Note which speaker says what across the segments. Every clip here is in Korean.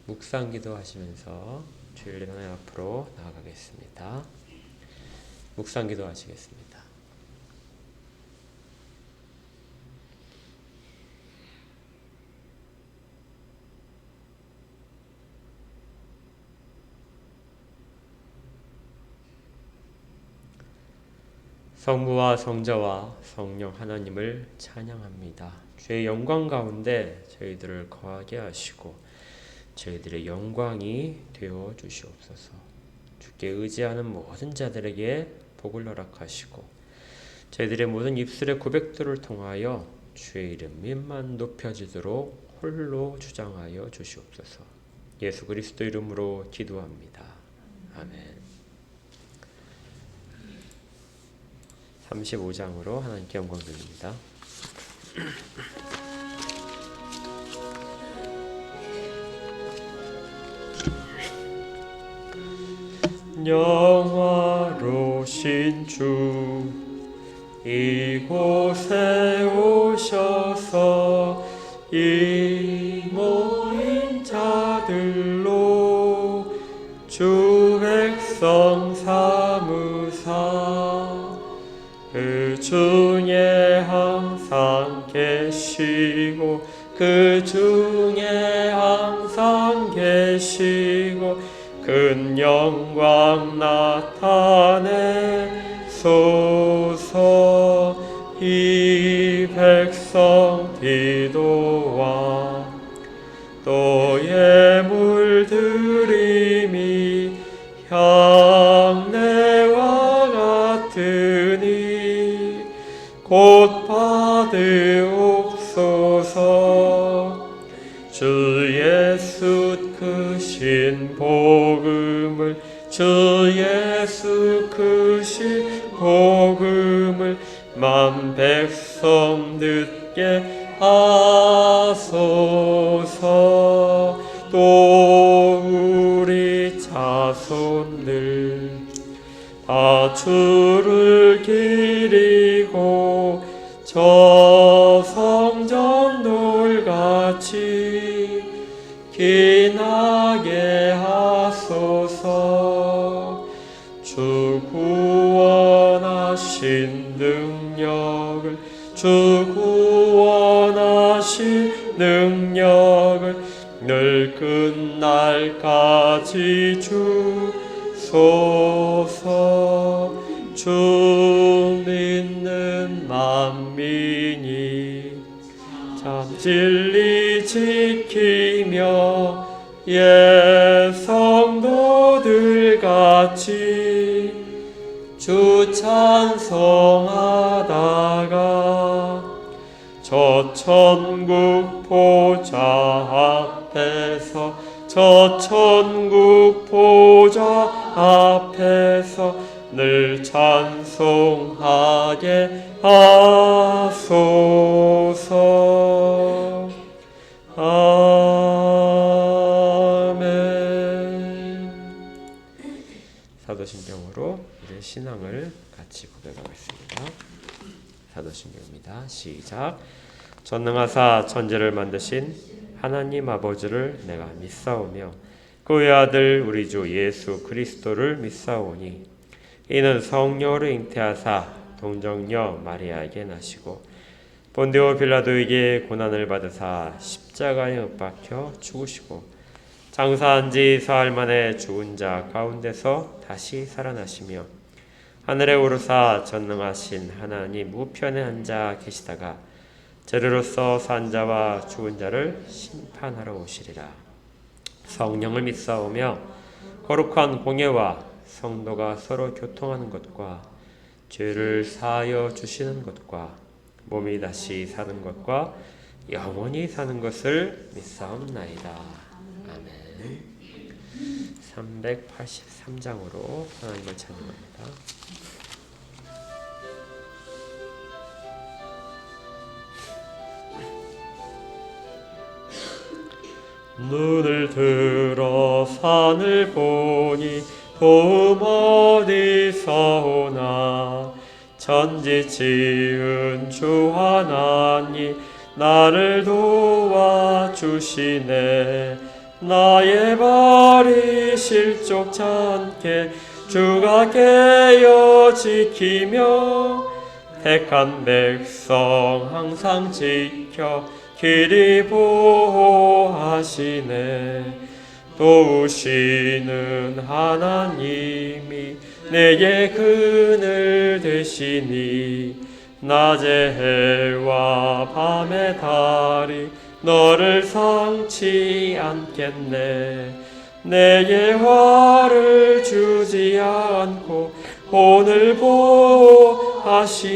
Speaker 1: 묵상기도 하시면서 주일 하나님 앞으로 나아가겠습니다. 묵상기도 하시겠습니다. 성부와 성자와 성령 하나님을 찬양합니다. 주의 영광 가운데 저희들을 거하게 하시고 저희들의 영광이 되어 주시옵소서. 주께 의지하는 모든 자들에게 복을 허락하시고 저희들의 모든 입술의 고백들을 통하여 주의 이름만 높여지도록 홀로 주장하여 주시옵소서. 예수 그리스도 이름으로 기도합니다. 아멘. 35장으로 하나님께 영광 돌립니다. 영화로우신 주 이곳에 오셔서 이 모인 자들로 주 백성 삼으사 그 중에 항상 계시고 그 중에 항상 계시고 큰 영광 나타내소서. 이 백성 기도와 너의 물들임이 향내와 같으니 곧 받으옵소서. 주 예수 크신 복음을 주 예수 크신 복음을 만 백성 듣게 하소서. 또 우리 자손들 다 주를 기리고 저 성전 돌같이 기나게 하소서. 주 구원하신 능력을 주 구원하신 능력을 늘 끝날까지 주소서. 주 믿는 만민이 참 진리 지키며 예 성도들 같이 주 찬송하다가 저 천국 보좌 앞에서 저 천국 보좌 앞에서 늘 찬송하게 하소서. 아멘. 사도신경으로 우리의 신앙을 같이 고백하겠습니다. 사도신경입니다. 시작. 전능하사 천지를 만드신 하나님 아버지를 내가 믿사오며 그의 아들 우리 주 예수 그리스도를 믿사오니 이는 성령으로 잉태하사 동정녀 마리아에게 나시고 본디오 빌라도에게 고난을 받으사 십자가에 못 박혀 죽으시고 장사한 지 사흘 만에 죽은 자 가운데서 다시 살아나시며 하늘에 오르사 전능하신 하나님 우편에 앉아 계시다가 저리로서 산 자와 죽은 자를 심판하러 오시리라. 성령을 믿사오며 거룩한 공예와 성도가 서로 교통하는 것과 죄를 사하여 주시는 것과 몸이 다시 사는 것과 영원히 사는 것을 믿사옵나이다. 아멘. 383장으로 하나님을 찬양합니다. 눈을 들어 산을 보니 도움 어디서 오나. 천지 지은 주 하나님 나를 도와주시네. 나의 발이 실족치 않게 주가 깨어 지키며 택한 백성 항상 지켜 길이 보호하시네. 도우시는 하나님이 내게 그늘 되시니 낮의 해와 밤의 달이 너를 상치 않겠네. 내게 화를 주지 않고 오늘 보호하시며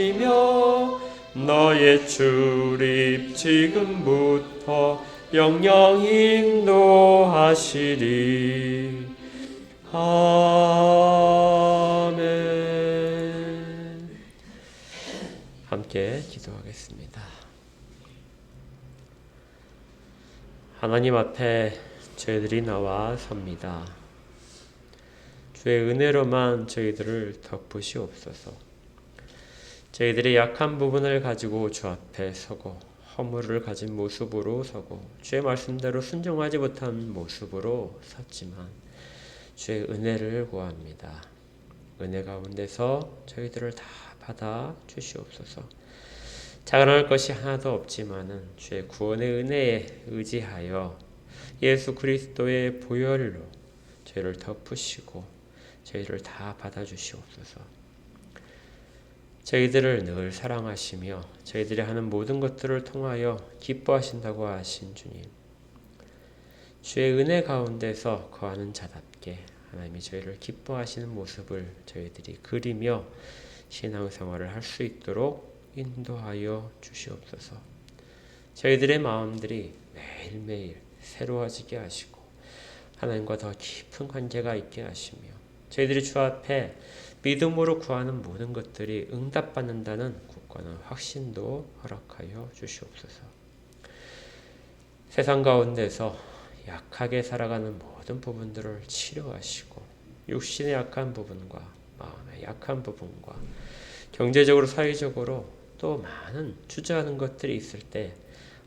Speaker 1: 너의 출입 지금부터 영영 인도하시리. 아멘. 함께 기도하겠습니다. 하나님 앞에 저희들이 나와 섭니다. 주의 은혜로만 저희들을 덮으시옵소서. 저희들의 약한 부분을 가지고 주 앞에 서고 허물을 가진 모습으로 서고 주의 말씀대로 순종하지 못한 모습으로 섰지만 주의 은혜를 구합니다. 은혜 가운데서 저희들을 다 받아 주시옵소서. 자랑할 것이 하나도 없지만은 주의 구원의 은혜에 의지하여 예수 그리스도의 보혈로 저희를 덮으시고 저희를 다 받아 주시옵소서. 저희들을 늘 사랑하시며 저희들이 하는 모든 것들을 통하여 기뻐하신다고 하신 주님, 주의 은혜 가운데서 거하는 자답게 하나님이 저희를 기뻐하시는 모습을 저희들이 그리며 신앙생활을 할 수 있도록 인도하여 주시옵소서. 저희들의 마음들이 매일매일 새로워지게 하시고 하나님과 더 깊은 관계가 있게 하시며 저희들이 주 앞에 믿음으로 구하는 모든 것들이 응답받는다는 굳건한 확신도 허락하여 주시옵소서. 세상 가운데서 약하게 살아가는 모든 부분들을 치료하시고 육신의 약한 부분과 마음의 약한 부분과 경제적으로 사회적으로 또 많은 주저하는 것들이 있을 때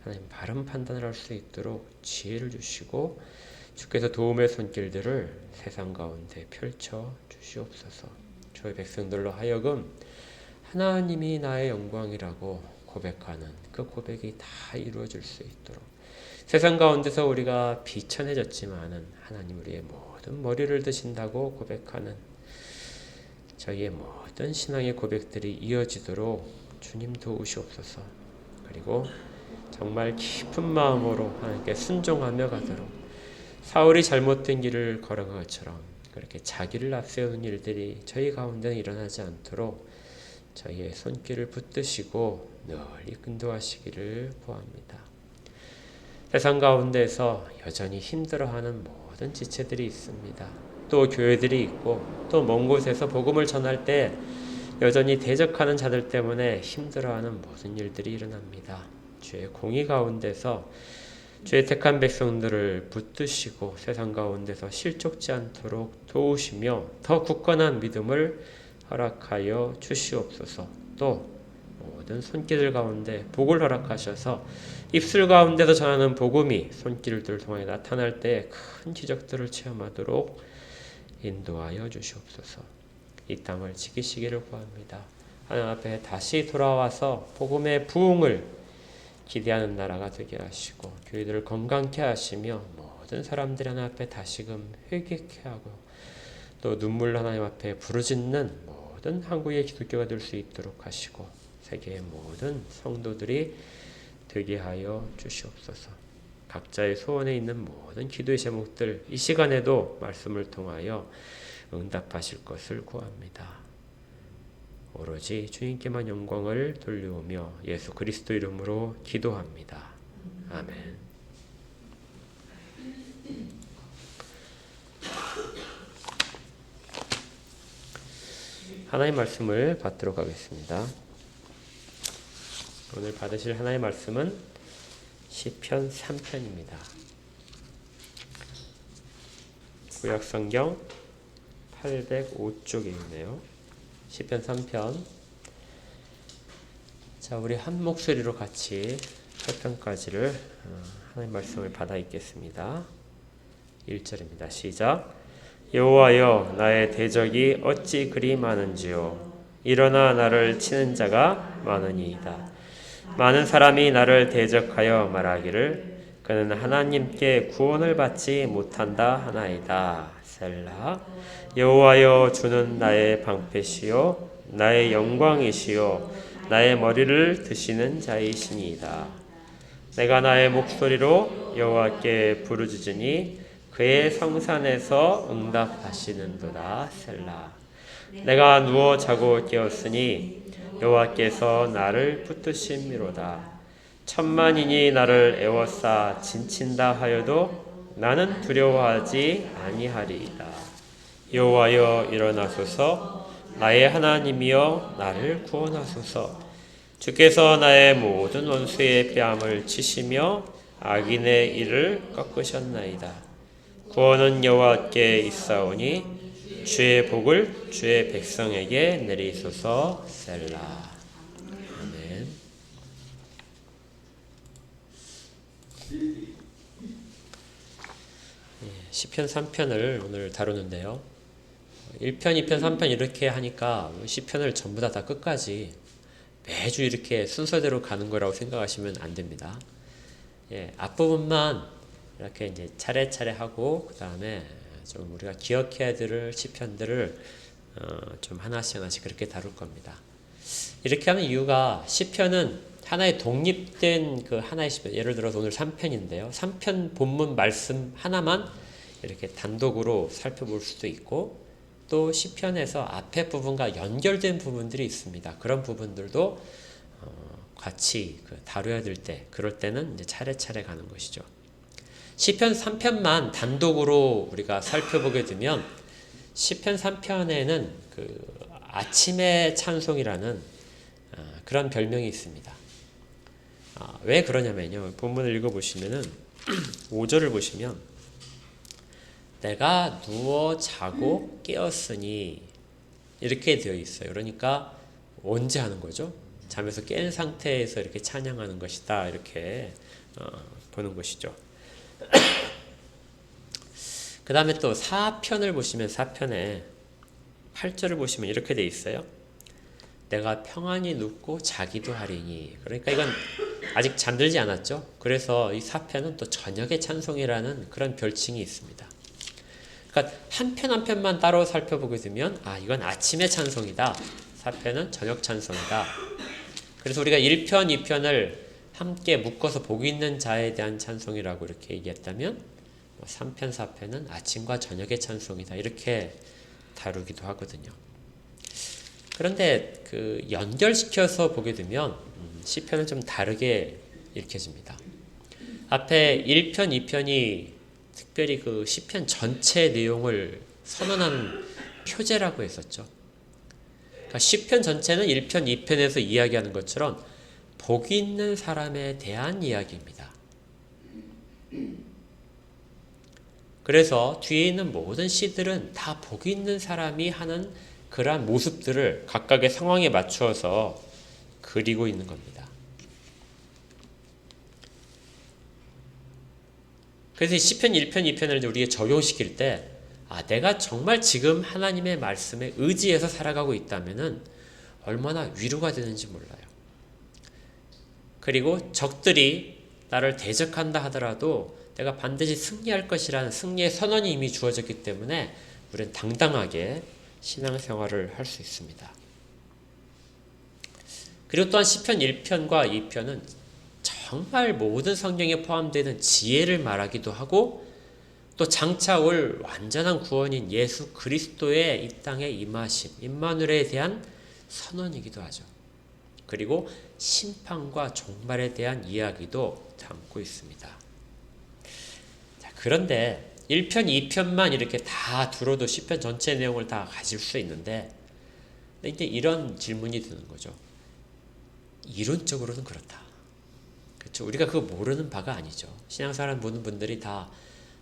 Speaker 1: 하나님 바른 판단을 할 수 있도록 지혜를 주시고 주께서 도움의 손길들을 세상 가운데 펼쳐 주시옵소서. 저희 백성들로 하여금 하나님이 나의 영광이라고 고백하는 그 고백이 다 이루어질 수 있도록 세상 가운데서 우리가 비천해졌지만은 하나님 우리의 모든 머리를 드신다고 고백하는 저희의 모든 신앙의 고백들이 이어지도록 주님 도우시옵소서. 그리고 정말 깊은 마음으로 하나님께 순종하며 가도록 사울이 잘못된 길을 걸어간 것처럼 그렇게 자기를 앞세우는 일들이 저희 가운데는 일어나지 않도록 저희의 손길을 붙드시고 늘 인도하시기를 구합니다. 세상 가운데서 여전히 힘들어하는 모든 지체들이 있습니다. 또 교회들이 있고 또 먼 곳에서 복음을 전할 때 여전히 대적하는 자들 때문에 힘들어하는 모든 일들이 일어납니다. 주의 공의 가운데서 주의 택한 백성들을 붙드시고 세상 가운데서 실족지 않도록 도우시며 더 굳건한 믿음을 허락하여 주시옵소서. 또 모든 손길들 가운데 복을 허락하셔서 입술 가운데서 전하는 복음이 손길들을 통해 나타날 때 큰 기적들을 체험하도록 인도하여 주시옵소서. 이 땅을 지키시기를 구합니다. 하나님 앞에 다시 돌아와서 복음의 부흥을 기대하는 나라가 되게 하시고 교회들을 건강케 하시며 모든 사람들이 하나님 앞에 다시금 회개케 하고 또 눈물 하나님 앞에 부르짖는 모든 한국의 기독교가 될 수 있도록 하시고 세계의 모든 성도들이 되게 하여 주시옵소서. 각자의 소원에 있는 모든 기도의 제목들 이 시간에도 말씀을 통하여 응답하실 것을 구합니다. 오로지 주님께만 영광을 돌려오며 예수 그리스도 이름으로 기도합니다. 아멘. 하나님의 말씀을 받도록 하겠습니다. 오늘 받으실 하나님의 말씀은 시편 3편입니다. 구약성경 805쪽에 있네요. 시편 3편. 자, 우리 한 목소리로 같이 8편까지를 하나님 말씀을 받아 읽겠습니다. 1절입니다. 시작. 여호와여 나의 대적이 어찌 그리 많은지요. 일어나 나를 치는 자가 많으니이다. 많은 사람이 나를 대적하여 말하기를 그는 하나님께 구원을 받지 못한다 하나이다. 셀라. 여호와여 주는 나의 방패시요 나의 영광이시요 나의 머리를 드시는 자이시니이다. 내가 나의 목소리로 여호와께 부르짖으니 그의 성산에서 응답하시는도다. 셀라. 내가 누워 자고 깨었으니 여호와께서 나를 붙드심이로다. 천만인이 나를 애워싸 진친다 하여도 나는 두려워하지 아니하리이다. 여호와여 일어나소서. 나의 하나님이여 나를 구원하소서. 주께서 나의 모든 원수의 뺨을 치시며 악인의 일을 꺾으셨나이다. 구원은 여호와께 있사오니 주의 복을 주의 백성에게 내리소서. 셀라. 아멘. 시편 3편을 오늘 다루는데요. 1편, 2편, 3편 이렇게 하니까 시편을 전부 다 끝까지 매주 이렇게 순서대로 가는 거라고 생각하시면 안 됩니다. 앞부분만 이렇게 이제 차례차례 하고 그 다음에 좀 우리가 기억해야 될 시편들을 좀 하나씩 그렇게 다룰 겁니다. 이렇게 하는 이유가 시편은 하나의 독립된 그 하나의 시편, 예를 들어서 오늘 3편인데요. 3편 본문 말씀 하나만 이렇게 단독으로 살펴볼 수도 있고 또 시편에서 앞에 부분과 연결된 부분들이 있습니다. 그런 부분들도 같이 다뤄야 될 때, 그럴 때는 이제 차례차례 가는 것이죠. 시편 3편만 단독으로 우리가 살펴보게 되면 시편 3편에는 그 아침의 찬송이라는 그런 별명이 있습니다. 왜 그러냐면요. 본문을 읽어보시면은 5절을 보시면 내가 누워 자고 깨었으니 이렇게 되어 있어요. 그러니까 언제 하는 거죠? 잠에서 깬 상태에서 이렇게 찬양하는 것이다. 이렇게 보는 것이죠. 그 다음에 또 4편을 보시면 4편에 8절을 보시면 이렇게 돼 있어요. 내가 평안히 눕고 자기도 하리니. 그러니까 이건 아직 잠들지 않았죠. 그래서 이 4편은 또 저녁의 찬송이라는 그런 별칭이 있습니다. 그러니까 한 편 한 편만 따로 살펴보게 되면 이건 아침의 찬송이다. 4편은 저녁 찬송이다. 그래서 우리가 1편, 2편을 함께 묶어서 복 있는 자에 대한 찬송이라고 이렇게 얘기했다면 3편, 4편은 아침과 저녁의 찬송이다. 이렇게 다루기도 하거든요. 그런데 그 연결시켜서 보게 되면 시편은 좀 다르게 읽혀집니다. 앞에 1편, 2편이 특별히 그 시편 전체 내용을 선언하는 표제라고 했었죠. 그러니까 시편 전체는 1편, 2편에서 이야기하는 것처럼 복이 있는 사람에 대한 이야기입니다. 그래서 뒤에 있는 모든 시들은 다 복이 있는 사람이 하는 그러한 모습들을 각각의 상황에 맞추어서 그리고 있는 겁니다. 그래서 시편 1편, 2편을 우리가 적용시킬 때 내가 정말 지금 하나님의 말씀에 의지해서 살아가고 있다면 얼마나 위로가 되는지 몰라요. 그리고 적들이 나를 대적한다 하더라도 내가 반드시 승리할 것이라는 승리의 선언이 이미 주어졌기 때문에 우리는 당당하게 신앙생활을 할 수 있습니다. 그리고 또한 시편 1편과 2편은 정말 모든 성경에 포함되는 지혜를 말하기도 하고 또 장차 올 완전한 구원인 예수 그리스도의 이 땅에 임하심, 임마누엘에 대한 선언이기도 하죠. 그리고 심판과 종말에 대한 이야기도 담고 있습니다. 그런데 1편, 2편만 이렇게 다 들어도 시편 전체 내용을 다 가질 수 있는데 이제 이런 질문이 드는 거죠. 이론적으로는 그렇다. 그렇죠? 우리가 그거 모르는 바가 아니죠. 신앙생활 보는 분들이 다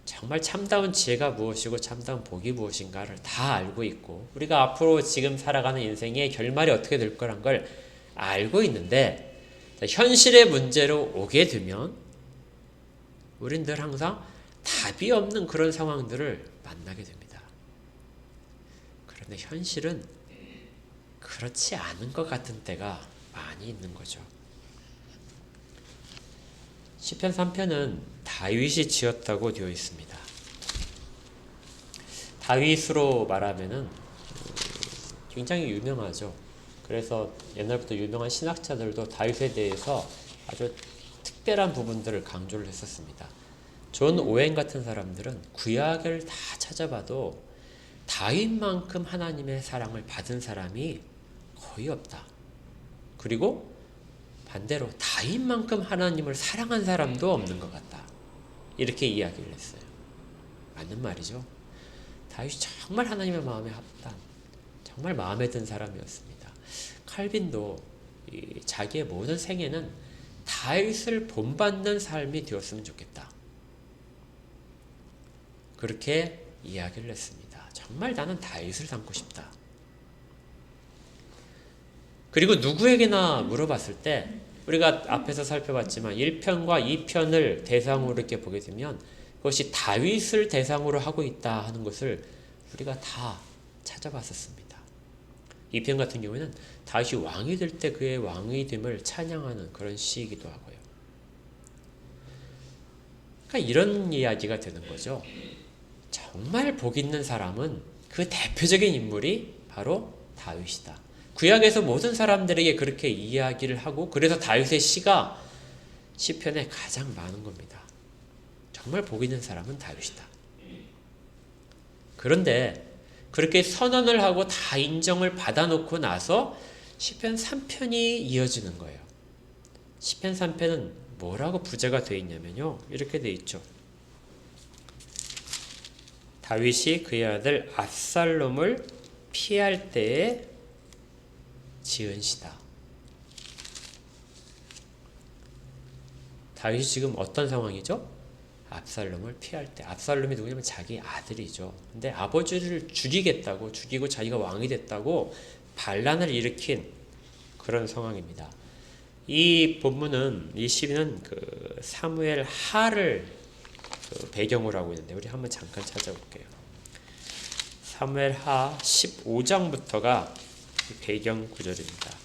Speaker 1: 정말 참다운 지혜가 무엇이고 참다운 복이 무엇인가를 다 알고 있고 우리가 앞으로 지금 살아가는 인생의 결말이 어떻게 될 거란 걸 알고 있는데 현실의 문제로 오게 되면 우린 늘 항상 답이 없는 그런 상황들을 만나게 됩니다. 그런데 현실은 그렇지 않은 것 같은 때가 많이 있는 거죠. 시편 3편은 다윗이 지었다고 되어 있습니다. 다윗으로 말하면은 굉장히 유명하죠. 그래서 옛날부터 유명한 신학자들도 다윗에 대해서 아주 특별한 부분들을 강조를 했었습니다. 존 오웬 같은 사람들은 구약을 다 찾아봐도 다윗만큼 하나님의 사랑을 받은 사람이 거의 없다. 그리고 반대로 다윗만큼 하나님을 사랑한 사람도 없는 것 같다. 이렇게 이야기를 했어요. 맞는 말이죠. 다윗이 정말 하나님의 마음에 합한, 정말 마음에 든 사람이었습니다. 칼빈도 자기의 모든 생애는 다윗을 본받는 삶이 되었으면 좋겠다. 그렇게 이야기를 했습니다. 정말 나는 다윗을 닮고 싶다. 그리고 누구에게나 물어봤을 때 우리가 앞에서 살펴봤지만 1편과 2편을 대상으로 이렇게 보게 되면 그것이 다윗을 대상으로 하고 있다 하는 것을 우리가 다 찾아봤었습니다. 2편 같은 경우에는 다윗이 왕이 될 때 그의 왕이 됨을 찬양하는 그런 시이기도 하고요. 그러니까 이런 이야기가 되는 거죠. 정말 복 있는 사람은 그 대표적인 인물이 바로 다윗이다. 구약에서 모든 사람들에게 그렇게 이야기를 하고 그래서 다윗의 시가 시편에 가장 많은 겁니다. 정말 복 있는 사람은 다윗이다. 그런데 그렇게 선언을 하고 다 인정을 받아놓고 나서 시편 3편이 이어지는 거예요. 시편 3편은 뭐라고 부제가 되어 있냐면요. 이렇게 되어 있죠. 다윗이 그의 아들 압살롬을 피할 때에 지은 시다. 다윗이 지금 어떤 상황이죠? 압살롬을 피할 때. 압살롬이 누구냐면 자기 아들이죠. 근데 아버지를 죽이겠다고, 죽이고 자기가 왕이 됐다고 반란을 일으킨 그런 상황입니다. 이 본문은, 이 시비는 그 사무엘 하를 그 배경으로 하고 있는데 우리 한번 잠깐 찾아볼게요. 사무엘 하 15장부터가 배경 구절입니다.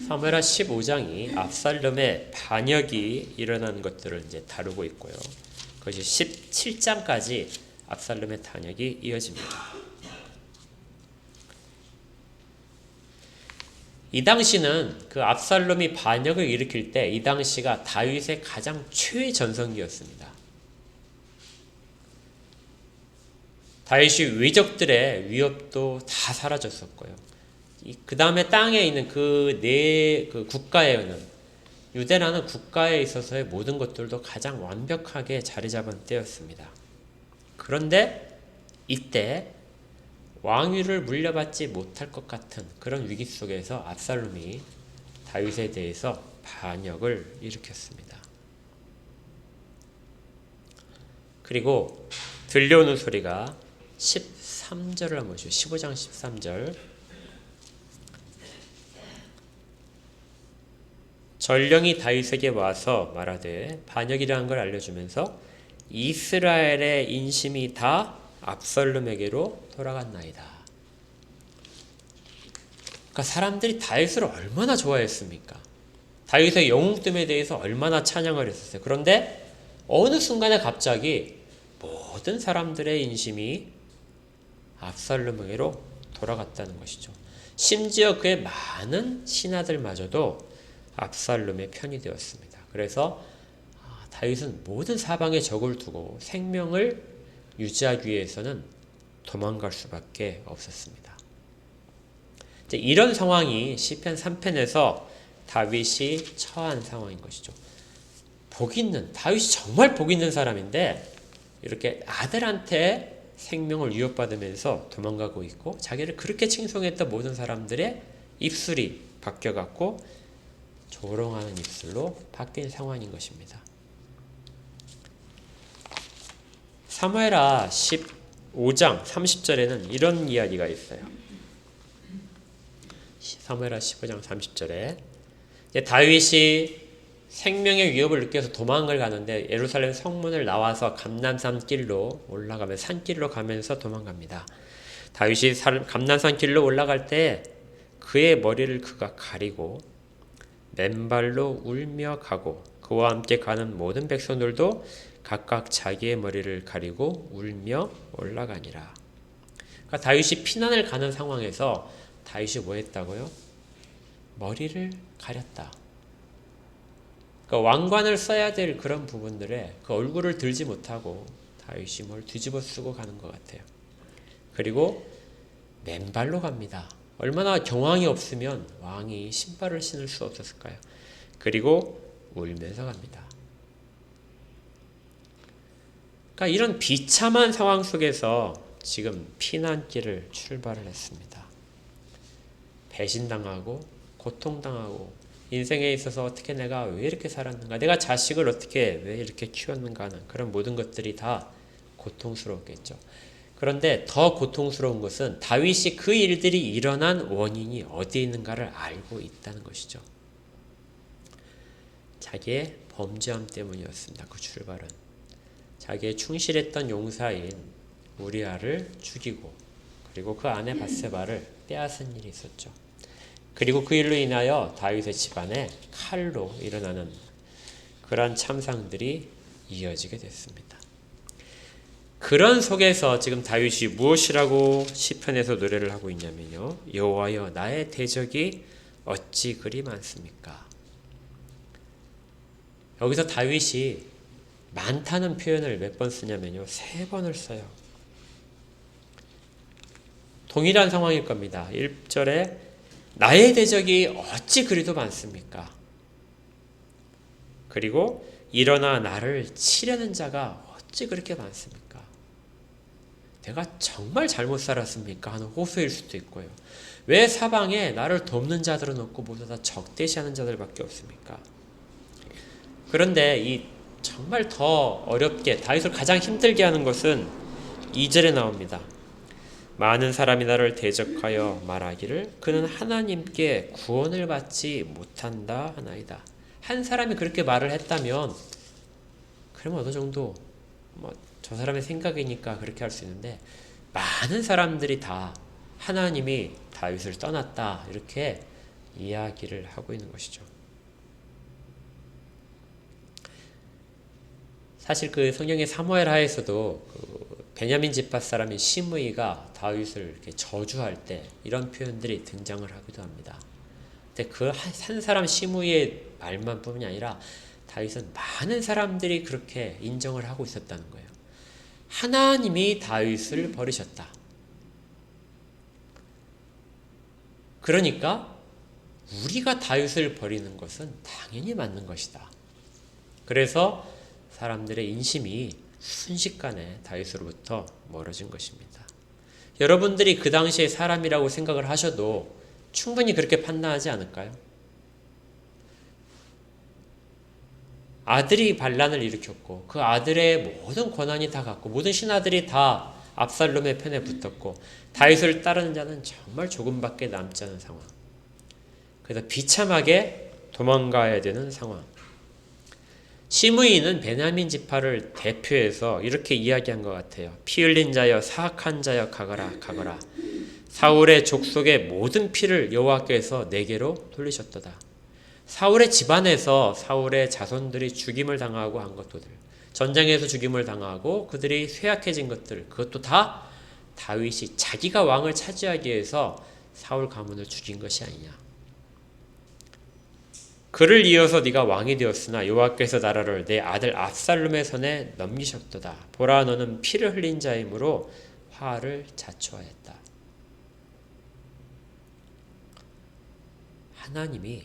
Speaker 1: 사무엘하 15장이 압살롬의 반역이 일어난 것들을 이제 다루고 있고요. 그것이 17장까지 압살롬의 반역이 이어집니다. 이 당시는 그 압살롬이 반역을 일으킬 때 이 당시가 다윗의 가장 최전성기였습니다. 다윗이 외적들의 위협도 다 사라졌었고요. 그 다음에 땅에 있는 그 국가에는 유대라는 국가에 있어서의 모든 것들도 가장 완벽하게 자리 잡은 때였습니다. 그런데 이때 왕위를 물려받지 못할 것 같은 그런 위기 속에서 압살롬이 다윗에 대해서 반역을 일으켰습니다. 그리고 들려오는 소리가 13절을 한번 보시죠. 15장 13절. 전령이 다윗에게 와서 말하되 반역이라는 걸 알려주면서 이스라엘의 인심이 다 압살롬에게로 돌아갔나이다. 그러니까 사람들이 다윗을 얼마나 좋아했습니까? 다윗의 영웅됨에 대해서 얼마나 찬양을 했었어요. 그런데 어느 순간에 갑자기 모든 사람들의 인심이 압살롬에게로 돌아갔다는 것이죠. 심지어 그의 많은 신하들마저도 압살롬의 편이 되었습니다. 그래서 다윗은 모든 사방에 적을 두고 생명을 유지하기 위해서는 도망갈 수밖에 없었습니다. 이제 이런 상황이 시편 3편에서 다윗이 처한 상황인 것이죠. 다윗이 정말 복 있는 사람인데 이렇게 아들한테 생명을 위협받으면서 도망가고 있고 자기를 그렇게 칭송했던 모든 사람들의 입술이 바뀌어갖고 조롱하는 입술로 바뀐 상황인 것입니다. 사무엘하 15장 30절에는 이런 이야기가 있어요. 사무엘하 15장 30절에 다윗이 생명의 위협을 느껴서 도망을 가는데 예루살렘 성문을 나와서 감람산 길로 올라가면 산길로 가면서 도망갑니다. 다윗이 감람산 길로 올라갈 때 그의 머리를 그가 가리고 맨발로 울며 가고 그와 함께 가는 모든 백성들도 각각 자기의 머리를 가리고 울며 올라가니라. 그러니까 다윗이 피난을 가는 상황에서 다윗이 뭐 했다고요? 머리를 가렸다. 그러니까 왕관을 써야 될 그런 부분들에 그 얼굴을 들지 못하고 다윗이 뭘 뒤집어 쓰고 가는 것 같아요. 그리고 맨발로 갑니다. 얼마나 경황이 없으면 왕이 신발을 신을 수 없었을까요? 그리고 울면서 갑니다. 그러니까 이런 비참한 상황 속에서 지금 피난길을 출발을 했습니다. 배신당하고 고통당하고 인생에 있어서 어떻게 내가 왜 이렇게 살았는가, 내가 자식을 어떻게 왜 이렇게 키웠는가 하는 그런 모든 것들이 다 고통스러웠겠죠. 그런데 더 고통스러운 것은 다윗이 그 일들이 일어난 원인이 어디에 있는가를 알고 있다는 것이죠. 자기의 범죄함 때문이었습니다. 그 출발은 자기의 충실했던 용사인 우리아를 죽이고 그리고 그 아내 밧세바를 빼앗은 일이 있었죠. 그리고 그 일로 인하여 다윗의 집안에 칼로 일어나는 그러한 참상들이 이어지게 됐습니다. 그런 속에서 지금 다윗이 무엇이라고 시편에서 노래를 하고 있냐면요. 여호와여 나의 대적이 어찌 그리 많습니까? 여기서 다윗이 많다는 표현을 몇 번 쓰냐면요. 3번을 써요. 동일한 상황일 겁니다. 1절에 나의 대적이 어찌 그리도 많습니까? 그리고 일어나 나를 치려는 자가 어찌 그렇게 많습니까? 내가 정말 잘못 살았습니까? 하는 호소일 수도 있고요. 왜 사방에 나를 돕는 자들은 없고 모두 다 적대시하는 자들밖에 없습니까? 그런데 이 정말 더 어렵게 다윗을 가장 힘들게 하는 것은 2절에 나옵니다. 많은 사람이 나를 대적하여 말하기를 그는 하나님께 구원을 받지 못한다 하나이다. 한 사람이 그렇게 말을 했다면 그러면 어느 정도 저 사람의 생각이니까 그렇게 할 수 있는데 많은 사람들이 다 하나님이 다윗을 떠났다 이렇게 이야기를 하고 있는 것이죠. 사실 그 성경의 사무엘하에서도 그 베냐민 지파 사람인 시므이가 다윗을 이렇게 저주할 때 이런 표현들이 등장을 하기도 합니다. 근데 그 한 사람 시므이의 말만 뿐이 아니라 다윗은 많은 사람들이 그렇게 인정을 하고 있었다는 거예요. 하나님이 다윗을 버리셨다. 그러니까 우리가 다윗을 버리는 것은 당연히 맞는 것이다. 그래서 사람들의 인심이 순식간에 다윗으로부터 멀어진 것입니다. 여러분들이 그 당시에 사람이라고 생각을 하셔도 충분히 그렇게 판단하지 않을까요? 아들이 반란을 일으켰고 그 아들의 모든 권한이 다 갖고 모든 신하들이 다 압살롬의 편에 붙었고 다윗을 따르는 자는 정말 조금밖에 남지 않은 상황. 그래서 비참하게 도망가야 되는 상황. 시므이는 베냐민 지파를 대표해서 이렇게 이야기한 것 같아요. 피 흘린 자여 사악한 자여 가거라 가거라. 사울의 족속의 모든 피를 여호와께서 내게로 돌리셨도다. 사울의 집안에서 사울의 자손들이 죽임을 당하고 한 것들, 전쟁에서 죽임을 당하고 그들이 쇠약해진 것들, 그것도 다 다윗이 자기가 왕을 차지하기 위해서 사울 가문을 죽인 것이 아니냐. 그를 이어서 네가 왕이 되었으나 여호와께서 나라를 내 아들 압살롬의 손에 넘기셨도다. 보라 너는 피를 흘린 자이므로 화를 자초하였다. 하나님이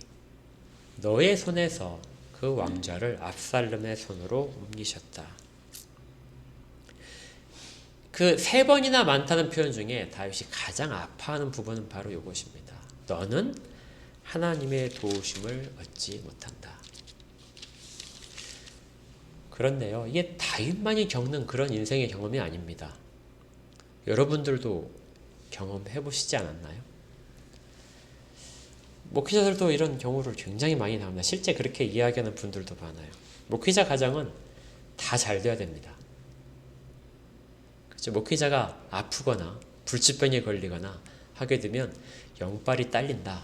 Speaker 1: 너의 손에서 그 왕좌를 압살롬의 손으로 옮기셨다. 그 3번이나 많다는 표현 중에 다윗이 가장 아파하는 부분은 바로 이것입니다. 너는 하나님의 도우심을 얻지 못한다. 그런데요, 이게 다윗만이 겪는 그런 인생의 경험이 아닙니다. 여러분들도 경험해 보시지 않았나요? 목회자들도 이런 경우를 굉장히 많이 나옵니다. 실제 그렇게 이야기하는 분들도 많아요. 목회자 가정은 다 잘 돼야 됩니다. 그렇죠? 목회자가 아프거나 불치병에 걸리거나 하게 되면 영빨이 딸린다.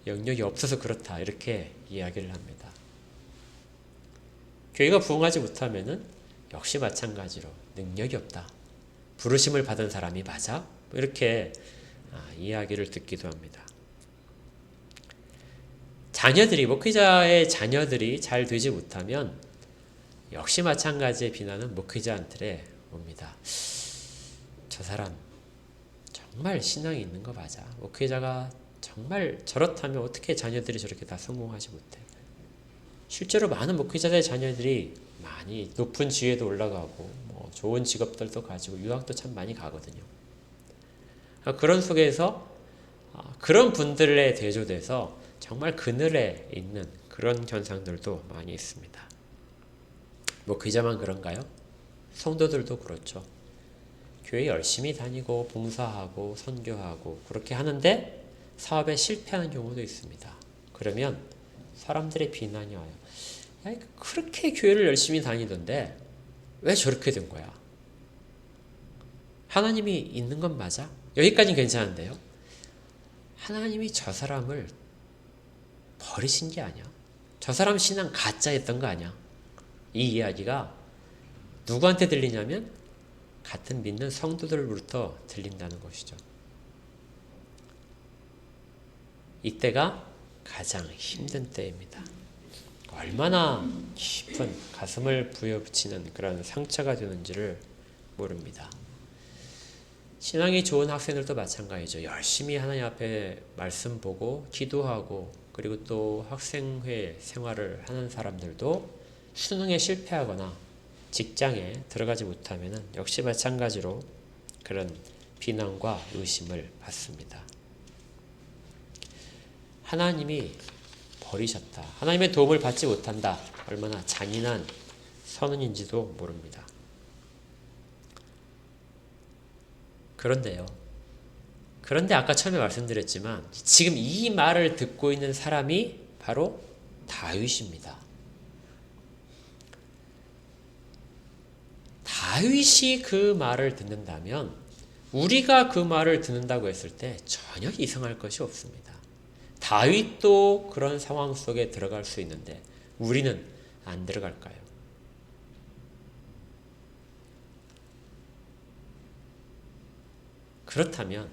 Speaker 1: 영역이 없어서 그렇다. 이렇게 이야기를 합니다. 교회가 부흥하지 못하면은 역시 마찬가지로 능력이 없다. 부르심을 받은 사람이 맞아? 이렇게 이야기를 듣기도 합니다. 목회자의 자녀들이 잘 되지 못하면 역시 마찬가지의 비난은 목회자한테 옵니다. 저 사람 정말 신앙이 있는 거 맞아? 목회자가 정말 저렇다면 어떻게 자녀들이 저렇게 다 성공하지 못해? 실제로 많은 목회자들의 자녀들이 많이 높은 지위에도 올라가고 좋은 직업들도 가지고 유학도 참 많이 가거든요. 그런 속에서 그런 분들에 대조돼서 정말 그늘에 있는 그런 현상들도 많이 있습니다. 목회자만 그런가요? 성도들도 그렇죠. 교회 열심히 다니고 봉사하고 선교하고 그렇게 하는데 사업에 실패하는 경우도 있습니다. 그러면 사람들의 비난이 와요. 야, 그렇게 교회를 열심히 다니던데 왜 저렇게 된 거야? 하나님이 있는 건 맞아? 여기까지는 괜찮은데요. 하나님이 저 사람을 버리신 게 아니야. 저 사람 신앙 가짜였던 거 아니야. 이 이야기가 누구한테 들리냐면 같은 믿는 성도들로부터 들린다는 것이죠. 이때가 가장 힘든 때입니다. 얼마나 깊은 가슴을 부여붙이는 그런 상처가 되는지를 모릅니다. 신앙이 좋은 학생들도 마찬가지죠. 열심히 하나님 앞에 말씀 보고 기도하고 그리고 또 학생회 생활을 하는 사람들도 수능에 실패하거나 직장에 들어가지 못하면 역시 마찬가지로 그런 비난과 의심을 받습니다. 하나님이 버리셨다. 하나님의 도움을 받지 못한다. 얼마나 잔인한 선언인지도 모릅니다. 그런데 아까 처음에 말씀드렸지만 지금 이 말을 듣고 있는 사람이 바로 다윗입니다. 다윗이 그 말을 듣는다면 우리가 그 말을 듣는다고 했을 때 전혀 이상할 것이 없습니다. 다윗도 그런 상황 속에 들어갈 수 있는데 우리는 안 들어갈까요? 그렇다면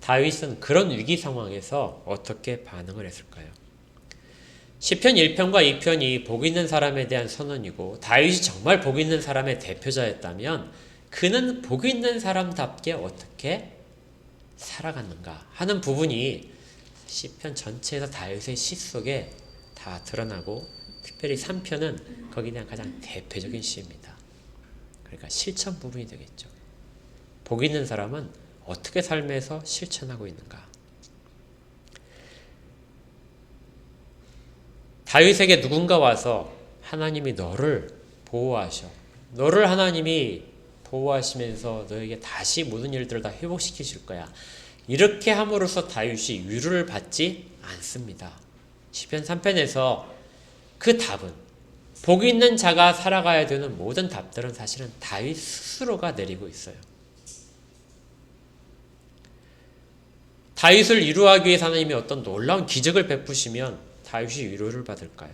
Speaker 1: 다윗은 그런 위기 상황에서 어떻게 반응을 했을까요? 시편 1편과 2편이 복 있는 사람에 대한 선언이고 다윗이 정말 복 있는 사람의 대표자였다면 그는 복 있는 사람답게 어떻게 살아갔는가 하는 부분이 시편 전체에서 다윗의 시 속에 다 드러나고 특별히 3편은 거기에 대한 가장 대표적인 시입니다. 그러니까 실천 부분이 되겠죠. 복 있는 사람은 어떻게 삶에서 실천하고 있는가? 다윗에게 누군가 와서 하나님이 너를 보호하셔. 너를 하나님이 보호하시면서 너에게 다시 모든 일들을 다 회복시키실 거야. 이렇게 함으로써 다윗이 위로를 받지 않습니다. 시편 3편에서 그 답은 복 있는 자가 살아가야 되는 모든 답들은 사실은 다윗 스스로가 내리고 있어요. 다윗을 위로하기 위해서 하나님이 어떤 놀라운 기적을 베푸시면 다윗이 위로를 받을까요?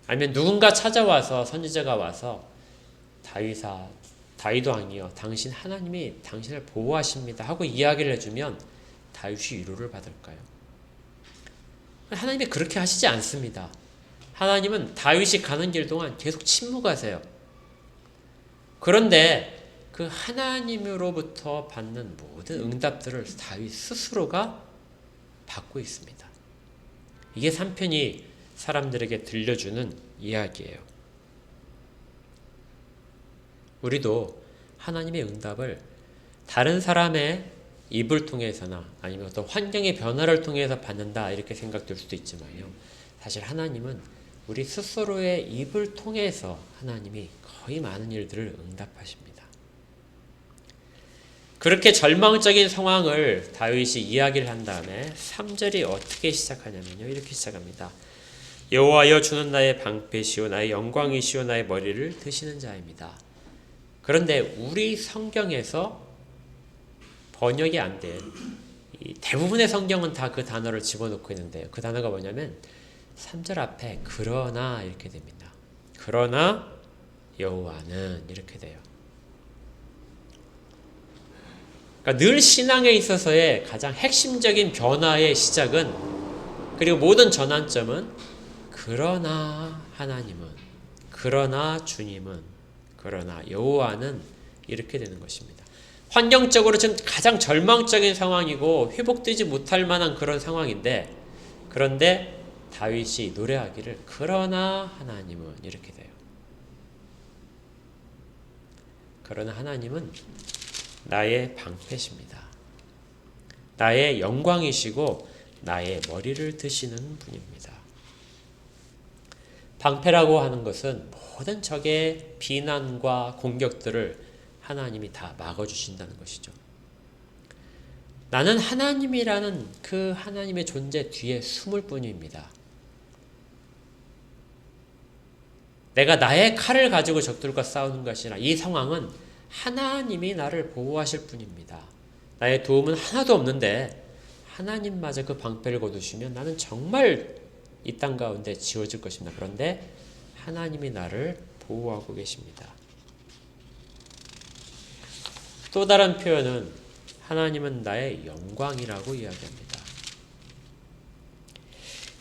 Speaker 1: 아니면 누군가 찾아와서 선지자가 와서 다윗 왕이여 당신 하나님이 당신을 보호하십니다 하고 이야기를 해주면 다윗이 위로를 받을까요? 하나님이 그렇게 하시지 않습니다. 하나님은 다윗이 가는 길 동안 계속 침묵하세요. 그런데 그 하나님으로부터 받는 모든 응답들을 다윗 스스로가 받고 있습니다. 이게 3편이 사람들에게 들려주는 이야기예요. 우리도 하나님의 응답을 다른 사람의 입을 통해서나 아니면 어떤 환경의 변화를 통해서 받는다 이렇게 생각될 수도 있지만요. 사실 하나님은 우리 스스로의 입을 통해서 하나님이 거의 많은 일들을 응답하십니다. 그렇게 절망적인 상황을 다윗이 이야기를 한 다음에 3절이 어떻게 시작하냐면요. 이렇게 시작합니다. 여호와여 주는 나의 방패시오 나의 영광이시오 나의 머리를 드시는 자입니다. 그런데 우리 성경에서 번역이 안 된 대부분의 성경은 다 그 단어를 집어넣고 있는데요. 그 단어가 뭐냐면 3절 앞에 그러나 이렇게 됩니다. 그러나 여호와는 이렇게 돼요. 그러니까 늘 신앙에 있어서의 가장 핵심적인 변화의 시작은 그리고 모든 전환점은 그러나 하나님은 그러나 주님은 그러나 여호와는 이렇게 되는 것입니다. 환경적으로 지금 가장 절망적인 상황이고 회복되지 못할 만한 그런 상황인데 그런데 다윗이 노래하기를 그러나 하나님은 이렇게 돼요. 그러나 하나님은 나의 방패십니다. 나의 영광이시고 나의 머리를 드시는 분입니다. 방패라고 하는 것은 모든 적의 비난과 공격들을 하나님이 다 막아주신다는 것이죠. 나는 하나님이라는 그 하나님의 존재 뒤에 숨을 뿐입니다. 내가 나의 칼을 가지고 적들과 싸우는 것이 아니라 이 상황은 하나님이 나를 보호하실 뿐입니다. 나의 도움은 하나도 없는데 하나님마저 그 방패를 거두시면 나는 정말 이 땅 가운데 지워질 것입니다. 그런데 하나님이 나를 보호하고 계십니다. 또 다른 표현은 하나님은 나의 영광이라고 이야기합니다.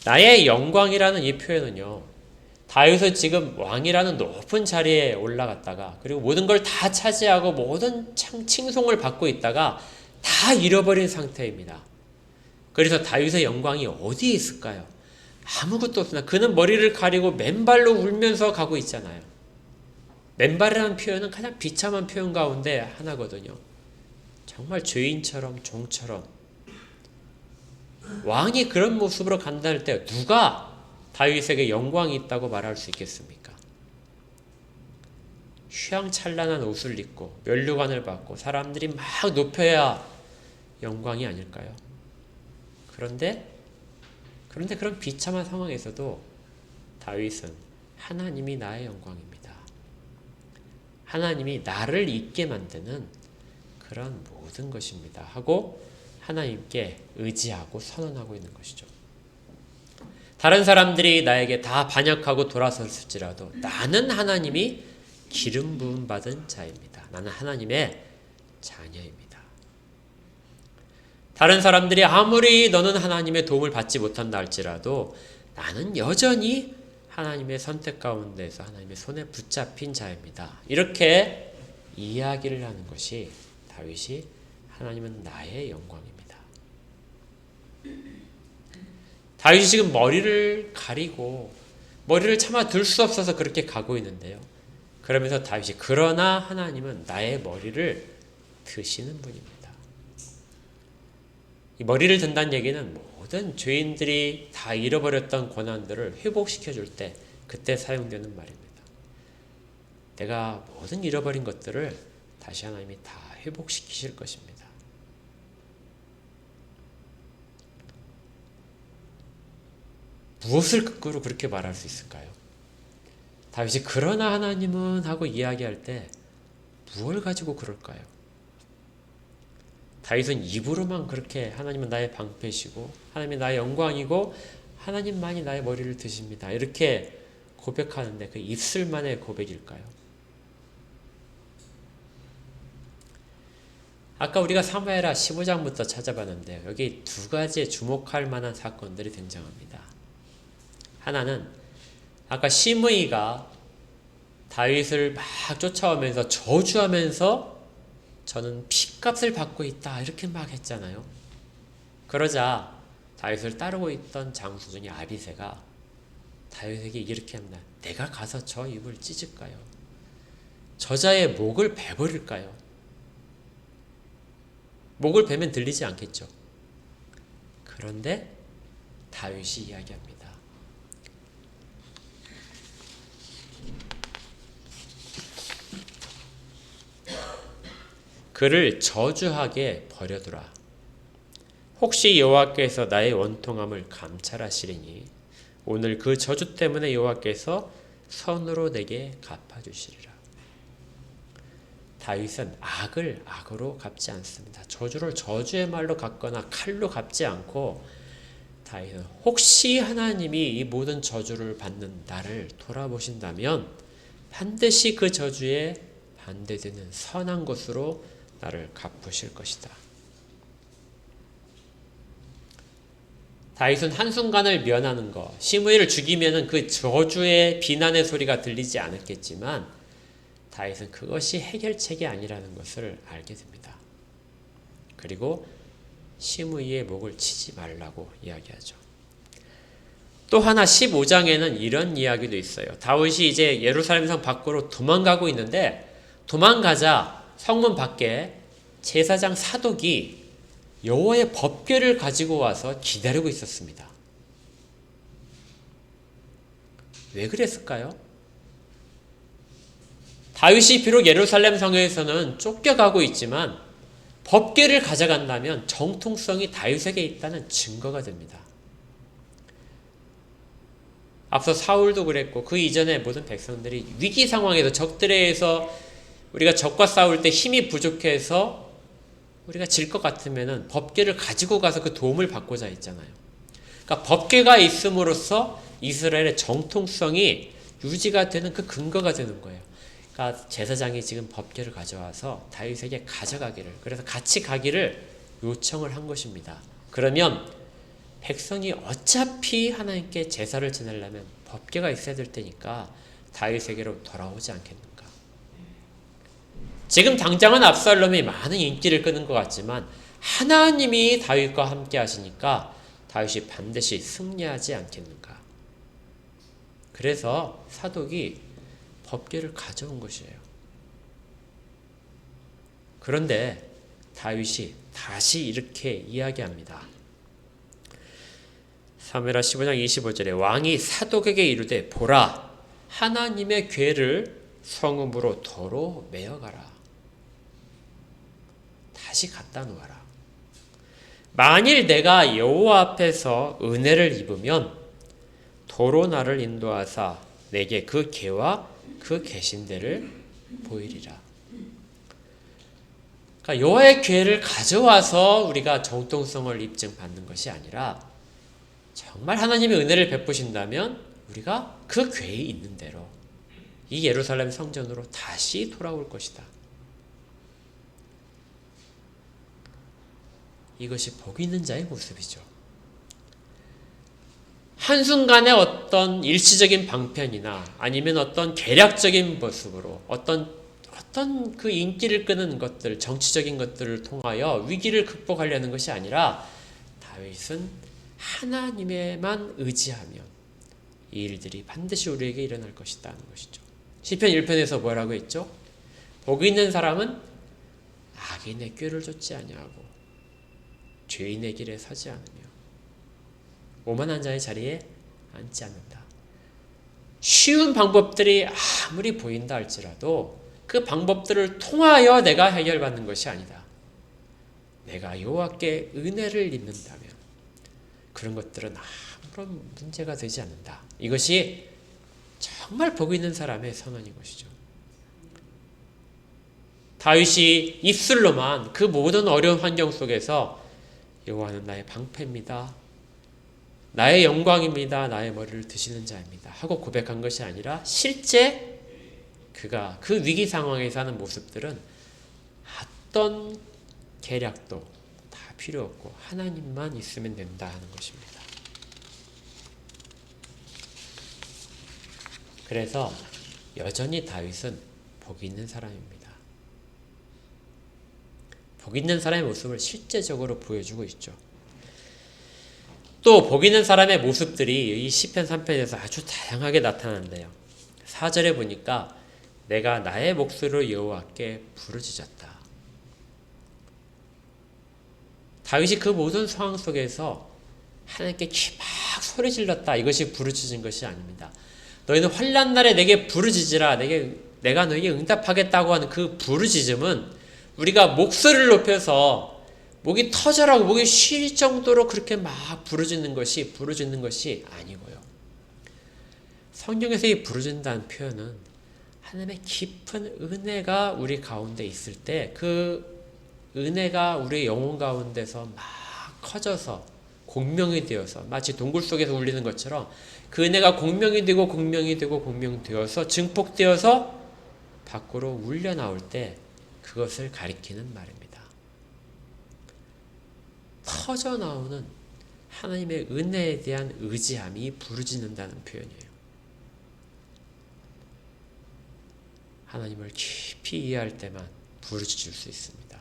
Speaker 1: 나의 영광이라는 이 표현은요. 다윗은 지금 왕이라는 높은 자리에 올라갔다가 그리고 모든 걸 다 차지하고 모든 칭송을 받고 있다가 다 잃어버린 상태입니다. 그래서 다윗의 영광이 어디에 있을까요? 아무것도 없습니다. 그는 머리를 가리고 맨발로 울면서 가고 있잖아요. 맨발이라는 표현은 가장 비참한 표현 가운데 하나거든요. 정말 죄인처럼 종처럼 왕이 그런 모습으로 간다할 때 누가 다윗에게 영광이 있다고 말할 수 있겠습니까? 휘황찬란한 옷을 입고 면류관을 받고 사람들이 막 높여야 영광이 아닐까요? 그런데 그런 비참한 상황에서도 다윗은 하나님이 나의 영광입니다. 하나님이 나를 있게 만드는 그런 모든 것입니다. 하고 하나님께 의지하고 선언하고 있는 것이죠. 다른 사람들이 나에게 다 반역하고 돌아섰을지라도 나는 하나님이 기름 부음 받은 자입니다. 나는 하나님의 자녀입니다. 다른 사람들이 아무리 너는 하나님의 도움을 받지 못한다 할지라도 나는 여전히 하나님의 선택 가운데서 하나님의 손에 붙잡힌 자입니다. 이렇게 이야기를 하는 것이 다윗이 하나님은 나의 영광입니다. 다윗이 지금 머리를 가리고 머리를 차마 들 수 없어서 그렇게 가고 있는데요. 그러면서 다윗이 그러나 하나님은 나의 머리를 드시는 분입니다. 이 머리를 든다는 얘기는 모든 죄인들이 다 잃어버렸던 권한들을 회복시켜 줄 때 그때 사용되는 말입니다. 내가 모든 잃어버린 것들을 다시 하나님이 다 회복시키실 것입니다. 무엇을 근거로 그렇게 말할 수 있을까요? 다윗이 그러나 하나님은 하고 이야기할 때 무엇을 가지고 그럴까요? 다윗은 입으로만 그렇게 하나님은 나의 방패시고 하나님이 나의 영광이고 하나님만이 나의 머리를 드십니다. 이렇게 고백하는데 그 입술만의 고백일까요? 아까 우리가 사무엘하 15장부터 찾아봤는데 여기 두 가지의 주목할 만한 사건들이 등장합니다. 하나는 아까 시므이가 다윗을 막 쫓아오면서 저주하면서 저는 핏값을 받고 있다 이렇게 막 했잖아요. 그러자 다윗을 따르고 있던 장수중이 아비새가 다윗에게 이렇게 합니다. 내가 가서 저 입을 찢을까요? 저자의 목을 베버릴까요? 목을 베면 들리지 않겠죠. 그런데 다윗이 이야기합니다. 그를 저주하게 버려두라. 혹시 여호와께서 나의 원통함을 감찰하시리니 오늘 그 저주 때문에 여호와께서 선으로 내게 갚아주시리라. 다윗은 악을 악으로 갚지 않습니다. 저주를 저주의 말로 갚거나 칼로 갚지 않고 다윗은 혹시 하나님이 이 모든 저주를 받는 나를 돌아보신다면 반드시 그 저주에 반대되는 선한 것으로 나를 갚으실 것이다. 다윗은 한순간을 면하는 것, 시므이를 죽이면 그 저주의 비난의 소리가 들리지 않았겠지만 다윗은 그것이 해결책이 아니라는 것을 알게 됩니다. 그리고 시므이의 목을 치지 말라고 이야기하죠. 또 하나 15장에는 이런 이야기도 있어요. 다윗이 이제 예루살렘 성 밖으로 도망가고 있는데 도망가자 성문 밖에 제사장 사독이 여호와의 법궤를 가지고 와서 기다리고 있었습니다. 왜 그랬을까요? 다윗이 비록 예루살렘 성에서는 쫓겨가고 있지만 법궤를 가져간다면 정통성이 다윗에게 있다는 증거가 됩니다. 앞서 사울도 그랬고 그 이전에 모든 백성들이 위기 상황에서 적들에 의해서 우리가 적과 싸울 때 힘이 부족해서 우리가 질 것 같으면 법궤를 가지고 가서 그 도움을 받고자 했잖아요. 그러니까 법궤가 있음으로써 이스라엘의 정통성이 유지가 되는 그 근거가 되는 거예요. 그러니까 제사장이 지금 법궤를 가져와서 다윗에게 가져가기를, 그래서 같이 가기를 요청을 한 것입니다. 그러면 백성이 어차피 하나님께 제사를 지내려면 법궤가 있어야 될 테니까 다윗에게로 돌아오지 않겠는가. 지금 당장은 압살롬이 많은 인기를 끄는 것 같지만 하나님이 다윗과 함께 하시니까 다윗이 반드시 승리하지 않겠는가. 그래서 사독이 법궤를 가져온 것이에요. 그런데 다윗이 다시 이렇게 이야기합니다. 사무엘하 15장 25절에 왕이 사독에게 이르되 보라 하나님의 궤를 성읍으로 도로 메어가라. 다시 갖다 놓아라. 만일 내가 여호와 앞에서 은혜를 입으면 도로 나를 인도하사 내게 그 궤와 그 계신대를 보이리라. 그러니까 여호와의 궤를 가져와서 우리가 정통성을 입증받는 것이 아니라 정말 하나님의 은혜를 베푸신다면 우리가 그 궤에 있는 대로 이 예루살렘 성전으로 다시 돌아올 것이다. 이것이 복 있는 자의 모습이죠. 한순간에 어떤 일시적인 방편이나 아니면 어떤 계략적인 모습으로 어떤 그 인기를 끄는 것들, 정치적인 것들을 통하여 위기를 극복하려는 것이 아니라 다윗은 하나님에만 의지하면 이 일들이 반드시 우리에게 일어날 것이다 하는 것이죠. 시편 1편에서 뭐라고 했죠? 복 있는 사람은 악인의 꾀를 좇지 아니하고 죄인의 길에 서지 않으며 오만한 자의 자리에 앉지 않는다. 쉬운 방법들이 아무리 보인다 할지라도 그 방법들을 통하여 내가 해결받는 것이 아니다. 내가 여호와께 은혜를 입는다면 그런 것들은 아무런 문제가 되지 않는다. 이것이 정말 복 있는 사람의 선언인 것이죠. 다윗이 입술로만 그 모든 어려운 환경 속에서 여호와는 나의 방패입니다. 나의 영광입니다. 나의 머리를 드시는 자입니다. 하고 고백한 것이 아니라 실제 그가 그 위기 상황에서 하는 모습들은 어떤 계략도 다 필요 없고 하나님만 있으면 된다 하는 것입니다. 그래서 여전히 다윗은 복 있는 사람입니다. 복 있는 사람의 모습을 실제적으로 보여주고 있죠. 또 복 있는 사람의 모습들이 이 시편 3편에서 아주 다양하게 나타나는데요. 4절에 보니까 내가 나의 목소리로 여호와께 부르짖었다. 다윗이 그 모든 상황 속에서 하나님께 막 소리 질렀다. 이것이 부르짖은 것이 아닙니다. 너희는 환난 날에 내게 부르짖으라. 내가 너에게 응답하겠다고 하는 그 부르짖음은 우리가 목소리를 높여서 목이 터져라고 목이 쉴 정도로 그렇게 막 부르짖는 것이 아니고요. 성경에서 이 부르짖는다는 표현은 하나님의 깊은 은혜가 우리 가운데 있을 때 그 은혜가 우리 영혼 가운데서 막 커져서 공명이 되어서 마치 동굴 속에서 울리는 것처럼 그 은혜가 공명이 되어서 증폭되어서 밖으로 울려 나올 때 그것을 가리키는 말입니다. 터져 나오는 하나님의 은혜에 대한 의지함이 부르짖는다는 표현이에요. 하나님을 깊이 이해할 때만 부르짖을 수 있습니다.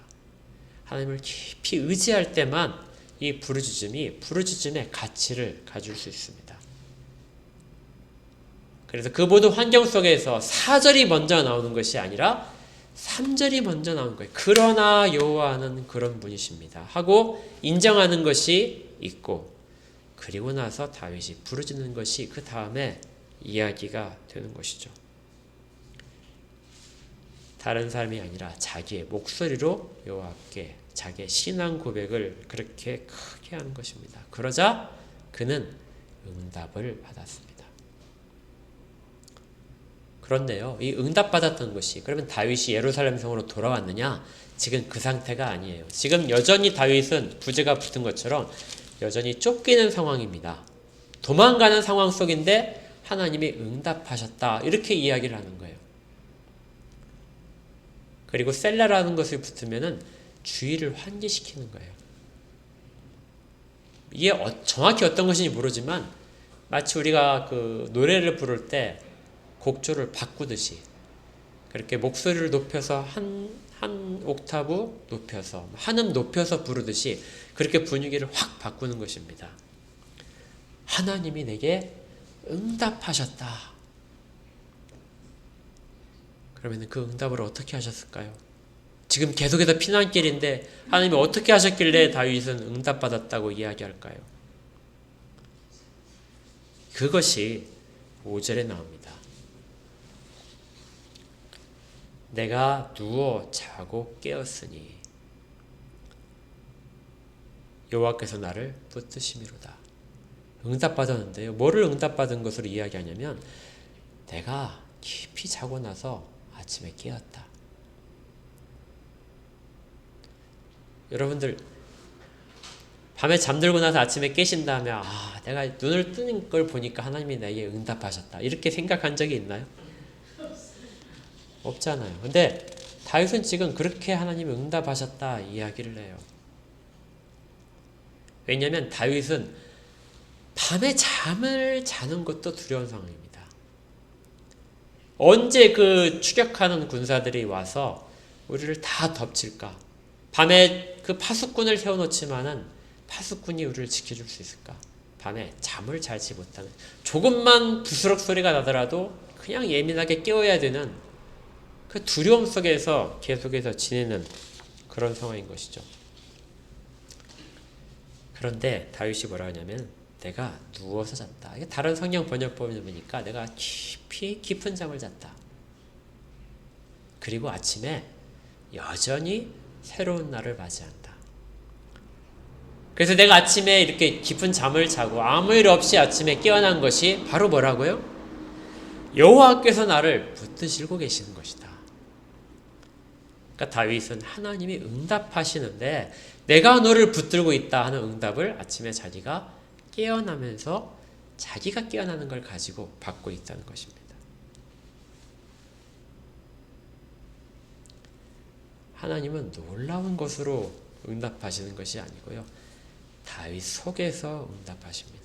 Speaker 1: 하나님을 깊이 의지할 때만 이 부르짖음의 가치를 가질 수 있습니다. 그래서 그 모든 환경 속에서 4절이 먼저 나오는 것이 아니라 3절이 먼저 나오는 거예요. 그러나 여호와는 그런 분이십니다 하고 인정하는 것이 있고, 그리고 나서 다윗이 부르짖는 것이 그 다음에 이야기가 되는 것이죠. 다른 사람이 아니라 자기의 목소리로 여호와께 자기의 신앙 고백을 그렇게 크게 하는 것입니다. 그러자 그는 응답을 받았습니다. 그런데요, 이 응답받았던 것이 그러면 다윗이 예루살렘 성으로 돌아왔느냐? 지금 그 상태가 아니에요. 지금 여전히 다윗은 부재가 붙은 것처럼 여전히 쫓기는 상황입니다. 도망가는 상황 속인데 하나님이 응답하셨다, 이렇게 이야기를 하는 거예요. 그리고 셀라라는 것을 붙으면은 주의를 환기시키는 거예요. 이게 정확히 어떤 것인지 모르지만 마치 우리가 그 노래를 부를 때 곡조를 바꾸듯이 그렇게 목소리를 높여서 한 옥타브 높여서 한 음 높여서 부르듯이 그렇게 분위기를 확 바꾸는 것입니다. 하나님이 내게 응답하셨다. 그러면 그 응답을 어떻게 하셨을까요? 지금 계속해서 피난길인데 하나님이 어떻게 하셨길래 다윗은 응답받았다고 이야기할까요? 그것이 5절에 나옵니다. 내가 누워 자고 깨었으니 여호와께서 나를 붙드심이로다. 응답받았는데요. 뭐를 응답받은 것으로 이야기하냐면 내가 깊이 자고 나서 아침에 깨었다. 여러분들 밤에 잠들고 나서 아침에 깨신 다음에 내가 눈을 뜨는 걸 보니까 하나님이 나에게 응답하셨다, 이렇게 생각한 적이 있나요? 없잖아요. 근데 다윗은 지금 그렇게 하나님이 응답하셨다 이야기를 해요. 왜냐하면 다윗은 밤에 잠을 자는 것도 두려운 상황입니다. 언제 그 추격하는 군사들이 와서 우리를 다 덮칠까? 밤에 그 파수꾼을 세워놓지만은 파수꾼이 우리를 지켜줄 수 있을까? 밤에 잠을 자지 못하는, 조금만 부스럭 소리가 나더라도 그냥 예민하게 깨워야 되는 그 두려움 속에서 계속해서 지내는 그런 상황인 것이죠. 그런데 다윗이 뭐라 하냐면 내가 누워서 잤다. 이게 다른 성경 번역본을 보니까 내가 깊은 잠을 잤다. 그리고 아침에 여전히 새로운 날을 맞이한다. 그래서 내가 아침에 이렇게 깊은 잠을 자고 아무 일 없이 아침에 깨어난 것이 바로 뭐라고요? 여호와께서 나를 붙드시고 계시는 것이다. 그러니까 다윗은 하나님이 응답하시는데 내가 너를 붙들고 있다 하는 응답을 아침에 자기가 깨어나면서 자기가 깨어나는 걸 가지고 받고 있다는 것입니다. 하나님은 놀라운 것으로 응답하시는 것이 아니고요, 다윗 속에서 응답하십니다.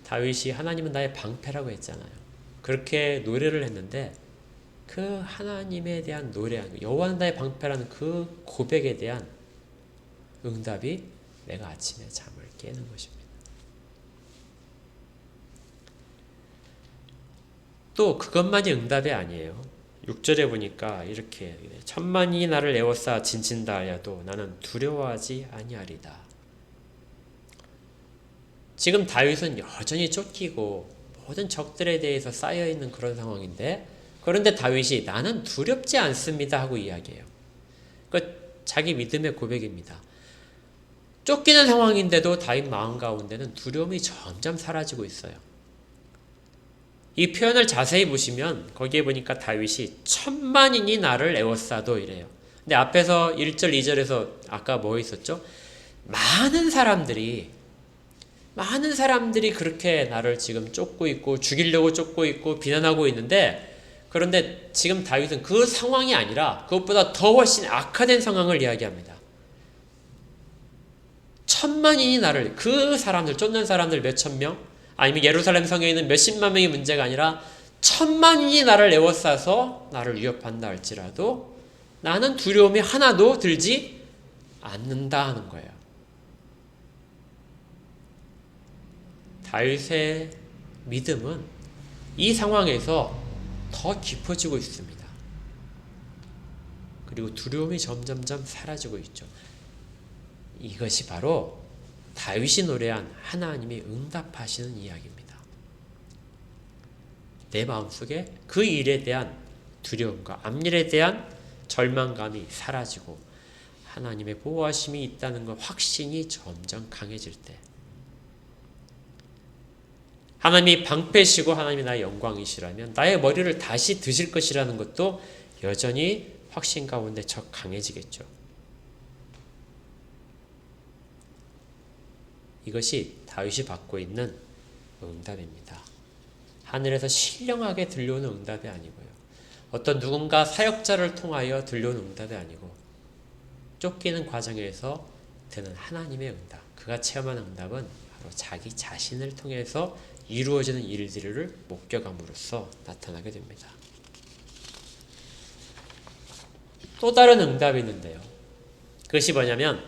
Speaker 1: 다윗이 하나님은 나의 방패라고 했잖아요. 그렇게 노래를 했는데 그 하나님에 대한 노래, 여호와는 나의 방패라는 그 고백에 대한 응답이 내가 아침에 잠을 깨는 것입니다. 또 그것만이 응답이 아니에요. 6절에 보니까 이렇게 천만이 나를 에워싸 진친다 하여도 나는 두려워하지 아니하리다. 지금 다윗은 여전히 쫓기고 모든 적들에 대해서 쌓여있는 그런 상황인데, 그런데 다윗이 나는 두렵지 않습니다 하고 이야기해요. 자기 믿음의 고백입니다. 쫓기는 상황인데도 다윗 마음 가운데는 두려움이 점점 사라지고 있어요. 이 표현을 자세히 보시면 거기에 보니까 다윗이 천만인이 나를 에워싸도 이래요. 근데 앞에서 1절 2절에서 아까 뭐 있었죠? 많은 사람들이 그렇게 나를 지금 쫓고 있고 죽이려고 쫓고 있고 비난하고 있는데, 그런데 지금 다윗은 그 상황이 아니라 그것보다 더 훨씬 악화된 상황을 이야기합니다. 천만인이 나를, 그 사람들, 쫓는 사람들 몇천 명, 아니면 예루살렘 성에 있는 몇십만 명이 문제가 아니라 천만인이 나를 에워싸서 나를 위협한다 할지라도 나는 두려움이 하나도 들지 않는다 하는 거예요. 다윗의 믿음은 이 상황에서 더 깊어지고 있습니다. 그리고 두려움이 점점점 사라지고 있죠. 이것이 바로 다윗이 노래한 하나님이 응답하시는 이야기입니다. 내 마음속에 그 일에 대한 두려움과 앞일에 대한 절망감이 사라지고 하나님의 보호하심이 있다는 것 확신이 점점 강해질 때, 하나님이 방패시고 하나님이 나의 영광이시라면 나의 머리를 다시 드실 것이라는 것도 여전히 확신 가운데 더 강해지겠죠. 이것이 다윗이 받고 있는 응답입니다. 하늘에서 신령하게 들려오는 응답이 아니고요. 어떤 누군가 사역자를 통하여 들려오는 응답이 아니고 쫓기는 과정에서 드는 하나님의 응답. 그가 체험한 응답은 바로 자기 자신을 통해서 이루어지는 일들을 목격함으로써 나타나게 됩니다. 또 다른 응답이 있는데요. 그것이 뭐냐면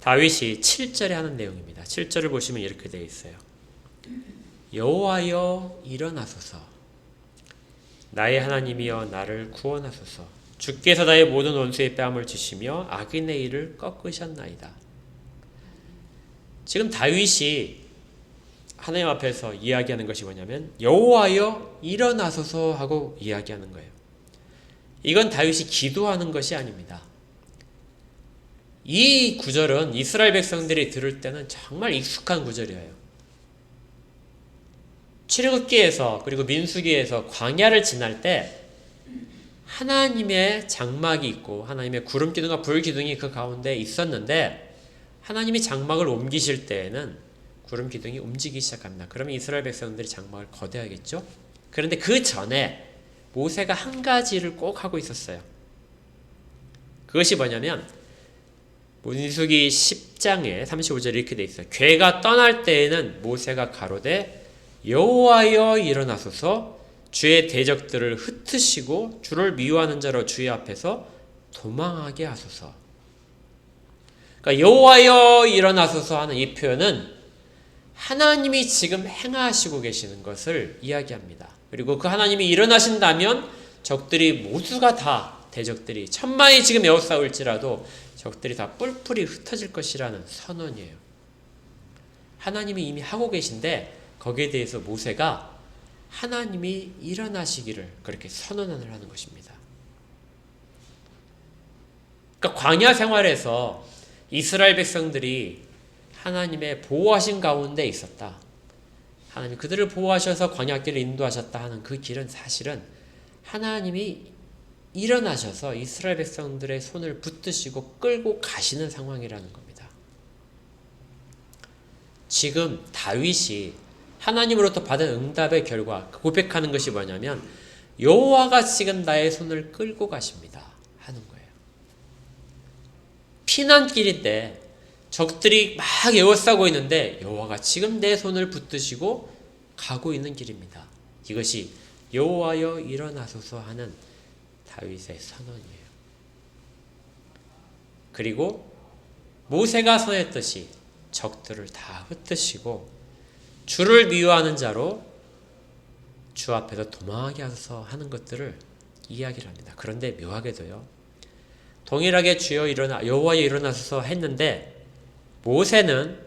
Speaker 1: 다윗이 7절에 하는 내용입니다. 7절을 보시면 이렇게 되어 있어요. 여호와여 일어나소서, 나의 하나님이여 나를 구원하소서. 주께서 나의 모든 원수의 뺨을 치시며 악인의 일을 꺾으셨나이다. 지금 다윗이 하나님 앞에서 이야기하는 것이 뭐냐면 여호와여 일어나소서 하고 이야기하는 거예요. 이건 다윗이 기도하는 것이 아닙니다. 이 구절은 이스라엘 백성들이 들을 때는 정말 익숙한 구절이에요. 출애굽기에서 그리고 민수기에서 광야를 지날 때 하나님의 장막이 있고 하나님의 구름 기둥과 불 기둥이 그 가운데 있었는데, 하나님이 장막을 옮기실 때에는 구름 기둥이 움직이기 시작합니다. 그러면 이스라엘 백성들이 장막을 거둬야겠죠? 그런데 그 전에 모세가 한 가지를 꼭 하고 있었어요. 그것이 뭐냐면 민수기 10장에 35절에 이렇게 돼 있어요. 괴가 떠날 때에는 모세가 가로되 여호와여 일어나소서, 주의 대적들을 흩으시고 주를 미워하는 자로 주의 앞에서 도망하게 하소서. 그러니까 여호와여 일어나소서 하는 이 표현은 하나님이 지금 행하시고 계시는 것을 이야기합니다. 그리고 그 하나님이 일어나신다면 적들이 모두가 다, 대적들이 천만이 지금 에워싸울지라도 적들이 다 뿔뿔이 흩어질 것이라는 선언이에요. 하나님이 이미 하고 계신데 거기에 대해서 모세가 하나님이 일어나시기를 그렇게 선언을 하는 것입니다. 그러니까 광야 생활에서 이스라엘 백성들이 하나님의 보호하신 가운데 있었다. 하나님이 그들을 보호하셔서 광야길을 인도하셨다 하는 그 길은 사실은 하나님이 일어나셔서 이스라엘 백성들의 손을 붙드시고 끌고 가시는 상황이라는 겁니다. 지금 다윗이 하나님으로부터 받은 응답의 결과 고백하는 것이 뭐냐면 여호와가 지금 나의 손을 끌고 가십니다 하는 거예요. 피난길인데 적들이 막 에워싸고 있는데 여호와가 지금 내 손을 붙드시고 가고 있는 길입니다. 이것이 여호와여 일어나소서 하는 다윗의 선언이에요. 그리고 모세가 선했듯이 적들을 다 흩으시고 주를 미워하는 자로 주 앞에서 도망하게 하소서 하는 것들을 이야기를 합니다. 그런데 묘하게도요, 동일하게 주여 일어나 여호와여 일어나소서 했는데 모세는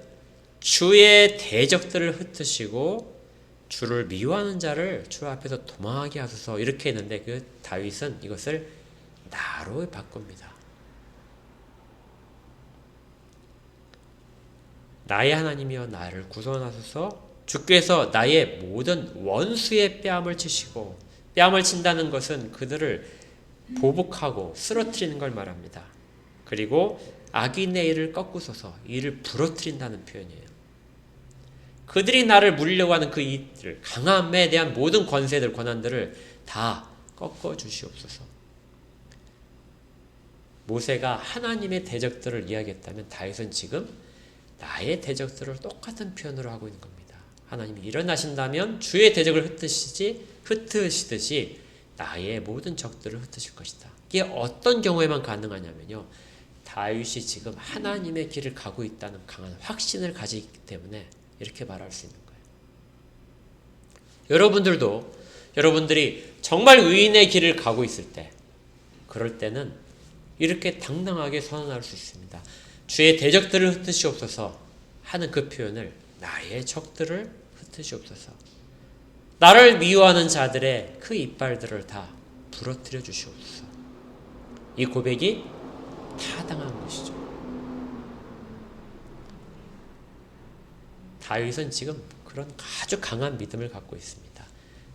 Speaker 1: 주의 대적들을 흩으시고 주를 미워하는 자를 주 앞에서 도망하게 하소서 이렇게 했는데 그 다윗은 이것을 나로 바꿉니다. 나의 하나님이여 나를 구원하소서. 주께서 나의 모든 원수의 뺨을 치시고, 뺨을 친다는 것은 그들을 보복하고 쓰러뜨리는 걸 말합니다. 그리고 악인의 일을 꺾으소서, 이를 부러뜨린다는 표현이에요. 그들이 나를 물려고 하는 그 일들, 강함에 대한 모든 권세들, 권한들을 다 꺾어 주시옵소서. 모세가 하나님의 대적들을 이야기했다면 다윗은 지금 나의 대적들을 똑같은 표현으로 하고 있는 겁니다. 하나님이 일어나신다면 주의 대적을 흩으시듯이 나의 모든 적들을 흩으실 것이다. 이게 어떤 경우에만 가능하냐면요, 다윗이 지금 하나님의 길을 가고 있다는 강한 확신을 가지기 때문에 이렇게 말할 수 있는 거예요. 여러분들도 여러분들이 정말 의인의 길을 가고 있을 때, 그럴 때는 이렇게 당당하게 선언할 수 있습니다. 주의 대적들을 흩으시옵소서 하는 그 표현을 나의 적들을 흩으시옵소서. 나를 미워하는 자들의 그 이빨들을 다 부러뜨려 주시옵소서. 이 고백이 타당한 것이죠. 다윗은 지금 그런 아주 강한 믿음을 갖고 있습니다.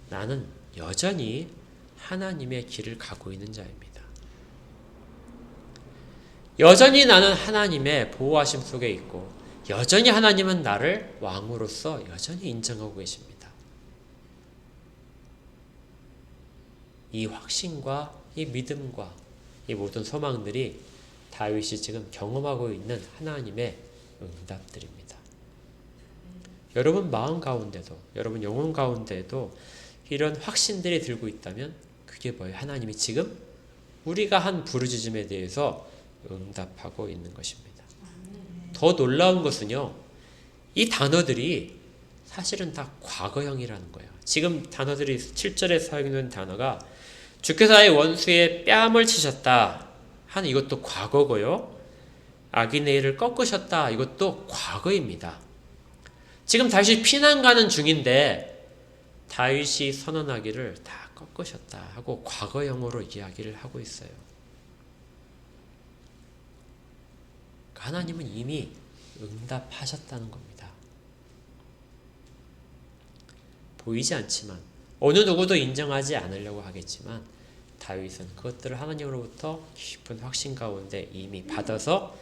Speaker 1: 나는 여전히 하나님의 길을 가고 있는 자입니다. 여전히 나는 하나님의 보호하심 속에 있고, 여전히 하나님은 나를 왕으로서 여전히 인정하고 계십니다. 이 확신과 이 믿음과 이 모든 소망들이 다윗이 지금 경험하고 있는 하나님의 응답들입니다. 여러분 마음 가운데도, 여러분 영혼 가운데도 이런 확신들이 들고 있다면 그게 뭐예요? 하나님이 지금 우리가 한 부르짖음에 대해서 응답하고 있는 것입니다. 더 놀라운 것은요, 이 단어들이 사실은 다 과거형이라는 거예요. 지금 단어들이 7절에 사용된 단어가 주께서 나의 원수의 뺨을 치셨다 하는 이것도 과거고요, 악인의 일을 꺾으셨다 이것도 과거입니다. 지금 다윗이 피난 가는 중인데 다윗이 선언하기를 다 꺾으셨다 하고 과거형으로 이야기를 하고 있어요. 하나님은 이미 응답하셨다는 겁니다. 보이지 않지만, 어느 누구도 인정하지 않으려고 하겠지만 다윗은 그것들을 하나님으로부터 깊은 확신 가운데 이미 받아서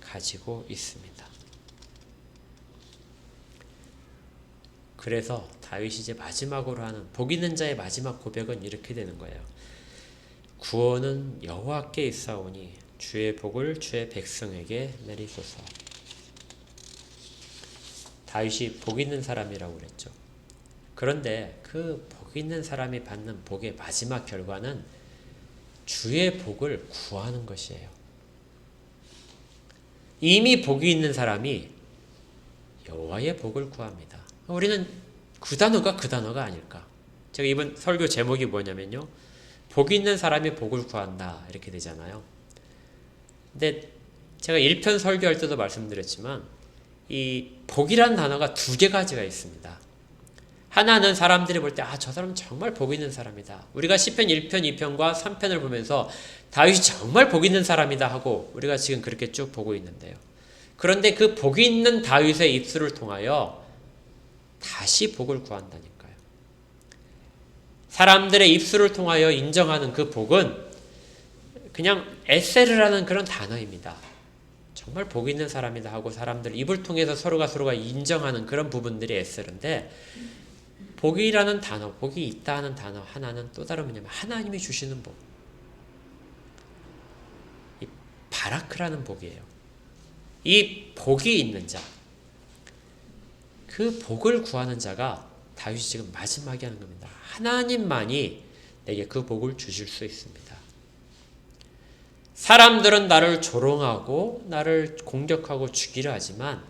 Speaker 1: 가지고 있습니다. 그래서 다윗이 이제 마지막으로 하는 복 있는 자의 마지막 고백은 이렇게 되는 거예요. 구원은 여호와께 있사오니 주의 복을 주의 백성에게 내리소서. 다윗이 복 있는 사람이라고 그랬죠. 그런데 그 복 있는 사람이 받는 복의 마지막 결과는 주의 복을 구하는 것이에요. 이미 복이 있는 사람이 여호와의 복을 구합니다. 우리는 그 단어가 아닐까. 제가 이번 설교 제목이 뭐냐면요, 복 있는 사람이 복을 구한다 이렇게 되잖아요. 근데 제가 1편 설교할 때도 말씀드렸지만 이 복이라는 단어가 두 가지가 있습니다. 하나는 사람들이 볼 때 저 사람은 정말 복 있는 사람이다. 우리가 시편 1편, 2편과 3편을 보면서 다윗이 정말 복 있는 사람이다 하고 우리가 지금 그렇게 쭉 보고 있는데요. 그런데 그 복 있는 다윗의 입술을 통하여 다시 복을 구한다니까요. 사람들의 입술을 통하여 인정하는 그 복은 그냥 에세르라는 그런 단어입니다. 정말 복 있는 사람이다 하고 사람들 입을 통해서 서로가 인정하는 그런 부분들이 에세르인데, 복이라는 단어, 복이 있다 하는 단어 하나는 또 다른 뭐냐면 하나님이 주시는 복, 이 바라크라는 복이에요. 이 복이 있는 자, 그 복을 구하는 자가 다윗이 지금 마지막에 하는 겁니다. 하나님만이 내게 그 복을 주실 수 있습니다. 사람들은 나를 조롱하고 나를 공격하고 죽이려 하지만,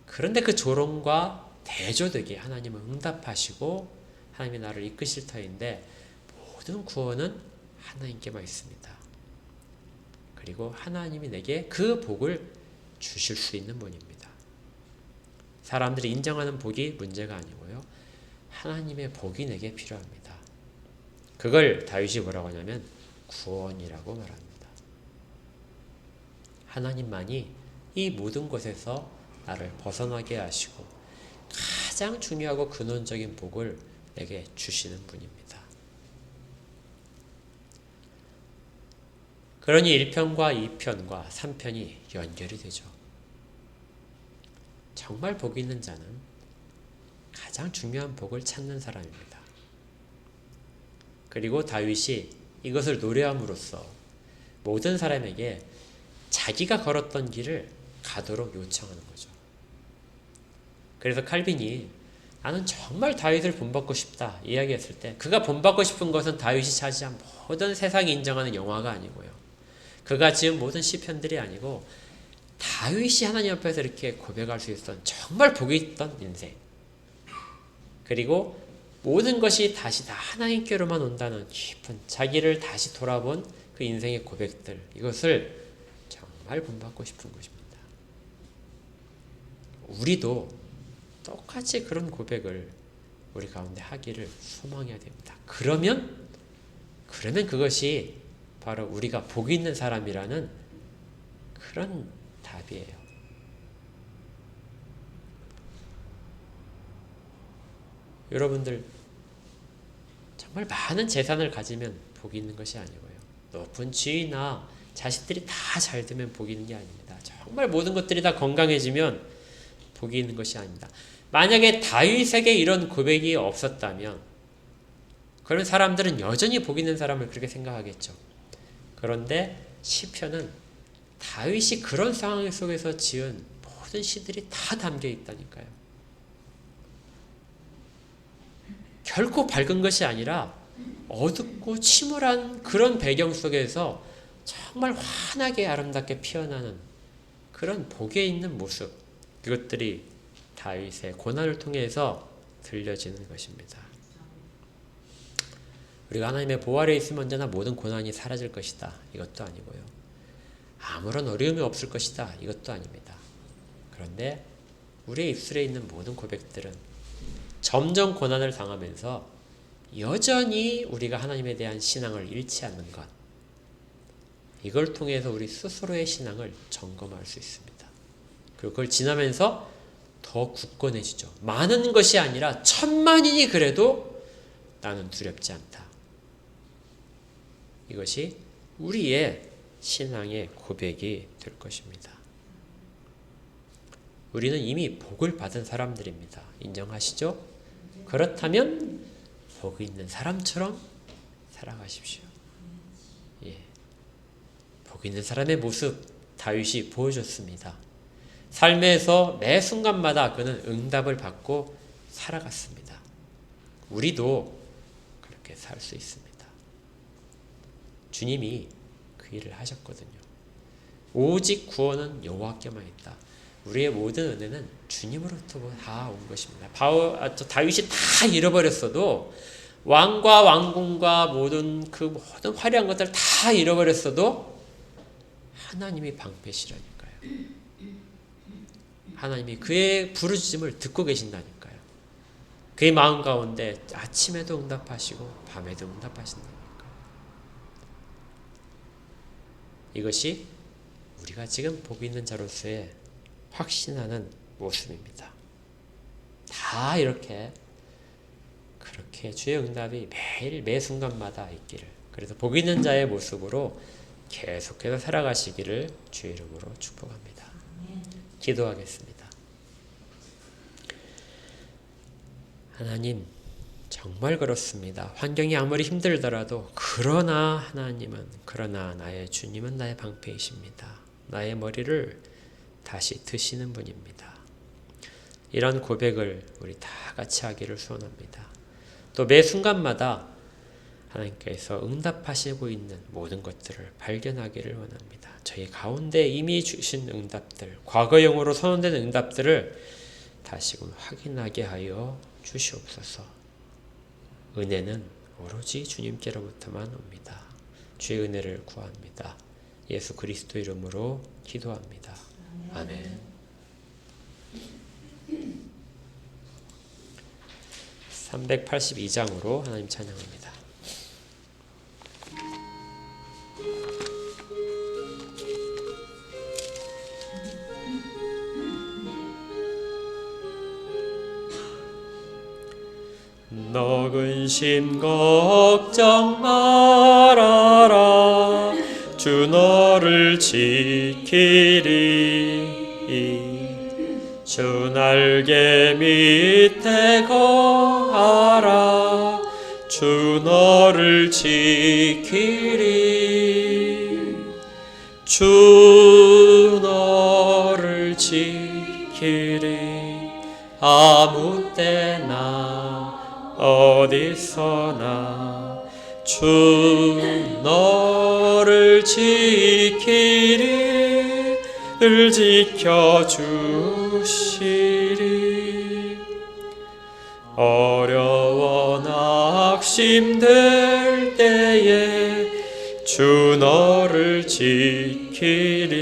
Speaker 1: 그런데 그 조롱과 대조되게 하나님은 응답하시고 하나님이 나를 이끄실 터인데, 모든 구원은 하나님께만 있습니다. 그리고 하나님이 내게 그 복을 주실 수 있는 분입니다. 사람들이 인정하는 복이 문제가 아니고요, 하나님의 복이 내게 필요합니다. 그걸 다윗이 뭐라고 하냐면 구원이라고 말합니다. 하나님만이 이 모든 것에서 나를 벗어나게 하시고 가장 중요하고 근원적인 복을 내게 주시는 분입니다. 그러니 1편과 2편과 3편이 연결이 되죠. 정말 복 있는 자는 가장 중요한 복을 찾는 사람입니다. 그리고 다윗이 이것을 노래함으로써 모든 사람에게 자기가 걸었던 길을 가도록 요청하는 거죠. 그래서 칼빈이 나는 정말 다윗을 본받고 싶다 이야기했을 때 그가 본받고 싶은 것은 다윗이 차지한 모든 세상이 인정하는 영화가 아니고요. 그가 지은 모든 시편들이 아니고 다윗이 하나님 앞에서 이렇게 고백할 수 있었던 정말 복이 있던 인생. 그리고 모든 것이 다시 다 하나님께로만 온다는 깊은 자기를 다시 돌아본 그 인생의 고백들. 이것을 정말 본받고 싶은 것입니다. 우리도 똑같이 그런 고백을 우리 가운데 하기를 소망해야 됩니다. 그러면 그것이 바로 우리가 복이 있는 사람이라는 그런 답이에요. 여러분들 정말 많은 재산을 가지면 복이 있는 것이 아니고요. 높은 지위나 자식들이 다 잘 되면 복이 있는 게 아닙니다. 정말 모든 것들이 다 건강해지면 복이 있는 것이 아닙니다. 만약에 다윗에게 이런 고백이 없었다면 그런 사람들은 여전히 복 있는 사람을 그렇게 생각하겠죠. 그런데 시편은 다윗이 그런 상황 속에서 지은 모든 시들이 다 담겨 있다니까요. 결코 밝은 것이 아니라 어둡고 침울한 그런 배경 속에서 정말 환하게 아름답게 피어나는 그런 복에 있는 모습, 그것들이 다윗의 고난을 통해서 들려지는 것입니다. 우리가 하나님의 보호 아래에 있으면 언제나 모든 고난이 사라질 것이다. 이것도 아니고요. 아무런 어려움이 없을 것이다. 이것도 아닙니다. 그런데 우리의 입술에 있는 모든 고백들은 점점 고난을 당하면서 여전히 우리가 하나님에 대한 신앙을 잃지 않는 것, 이걸 통해서 우리 스스로의 신앙을 점검할 수 있습니다. 그리고 그걸 지나면서 더 굳건해지죠. 많은 것이 아니라 1000만인이 그래도 나는 두렵지 않다. 이것이 우리의 신앙의 고백이 될 것입니다. 우리는 이미 복을 받은 사람들입니다. 인정하시죠? 그렇다면 복이 있는 사람처럼 살아가십시오. 예. 복 있는 사람의 모습 다윗이 보여줬습니다. 삶에서 매 순간마다 그는 응답을 받고 살아갔습니다. 우리도 그렇게 살 수 있습니다. 주님이 그 일을 하셨거든요. 오직 구원은 여호와께만 있다. 우리의 모든 은혜는 주님으로부터 다 온 것입니다. 다윗이 다 잃어버렸어도 왕과 왕궁과 모든 화려한 것들 다 잃어버렸어도 하나님이 방패시라니까요. 하나님이 그의 부르짖음을 듣고 계신다니까요. 그의 마음 가운데 아침에도 응답하시고 밤에도 응답하신다니까요. 이것이 우리가 지금 복 있는 자로서의 확신하는 모습입니다. 다 그렇게 주의 응답이 매일 매 순간마다 있기를, 그래서 복 있는 자의 모습으로 계속해서 살아가시기를 주의 이름으로 축복합니다. 기도하겠습니다. 하나님, 정말 그렇습니다. 환경이 아무리 힘들더라도 그러나 나의 주님은 나의 방패이십니다. 나의 머리를 다시 드시는 분입니다. 이런 고백을 우리 다 같이 하기를 소원합니다. 또 매 순간마다 하나님께서 응답하시고 있는 모든 것들을 발견하기를 원합니다. 저희 가운데 이미 주신 응답들, 과거형으로 선언된 응답들을 다시금 확인하게 하여 주시옵소서. 은혜는 오로지 주님께로부터만 옵니다. 주의 은혜를 구합니다. 예수 그리스도 이름으로 기도합니다. 아멘. 382장으로 하나님 찬양합니다. 너 근심 걱정 말아라 주 너를 지키리 주 날개 밑에 거하라 주 너를 지키리 주 너를 지키리 아무 때나 어디서나 주 너를 지키리 늘 지켜주시리 어려워 낙심될 때에 주 너를 지키리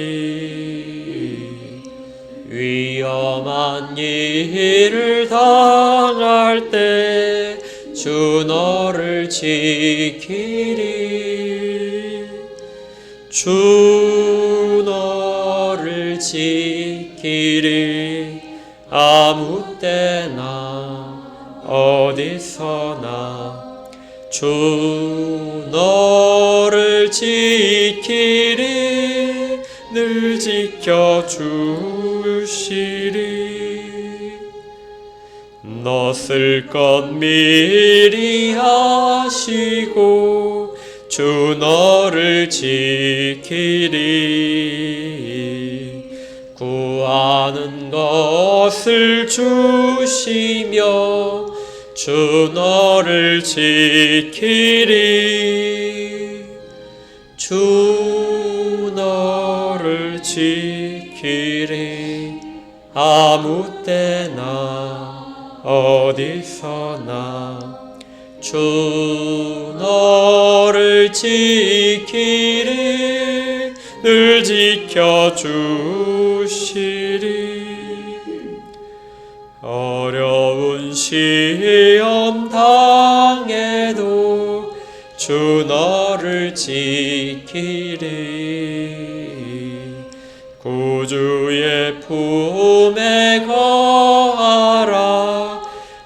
Speaker 1: 위험한 일을 당할 때 주 너를 지키리 주 너를 지키리 아무 때나 어디서나 주 너를 지키리 늘 지켜주시리 너 쓸 것 미리 하시고 주 너를 지키리 구하는 것을 주시며 주 너를 지키리 주 너를 지키리 아무 때나 어디서나 주 너를 지키리 늘 지켜주시리 어려운 시험 당해도 주 너를 지키리 구주의 품에 거하라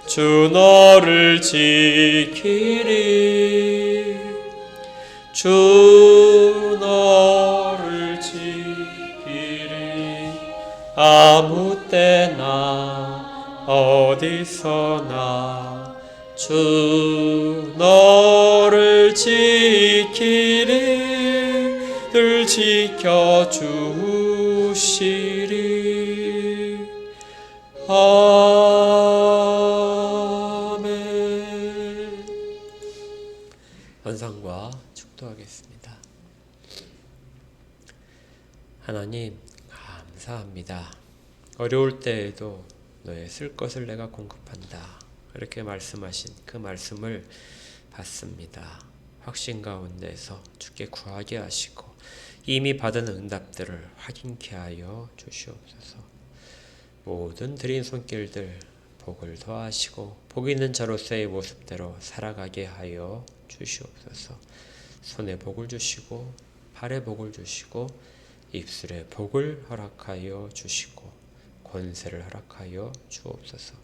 Speaker 1: 주 너를 지키리 주 너를 지키리 아무 때나 어디서나 주 너를 지키리 늘 지켜주시리 아멘. 헌상과 축도하겠습니다. 하나님 감사합니다. 어려울 때에도 너의 쓸 것을 내가 공급한다. 이렇게 말씀하신 그 말씀을 받습니다. 확신 가운데서 주께 구하게 하시고 이미 받은 응답들을 확인케 하여 주시옵소서. 모든 드린 손길들 복을 더하시고 복 있는 자로서의 모습대로 살아가게 하여 주시옵소서. 손에 복을 주시고 발에 복을 주시고 입술에 복을 허락하여 주시고 권세를 허락하여 주옵소서.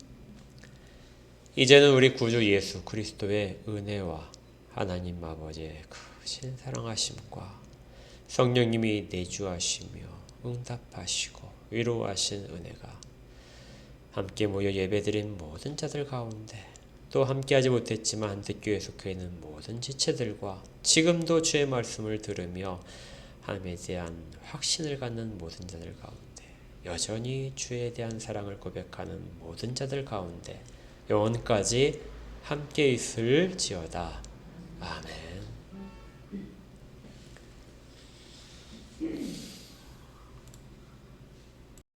Speaker 1: 이제는 우리 구주 예수 그리스도의 은혜와 하나님 아버지의 크신 사랑하심과 성령님이 내주하시며 응답하시고 위로하신 은혜가 함께 모여 예배드린 모든 자들 가운데 또 함께하지 못했지만 한택교회에 속해 있는 모든 지체들과 지금도 주의 말씀을 들으며 하나님에 대한 확신을 갖는 모든 자들 가운데 여전히 주에 대한 사랑을 고백하는 모든 자들 가운데 영원까지 함께 있을지어다. 아멘.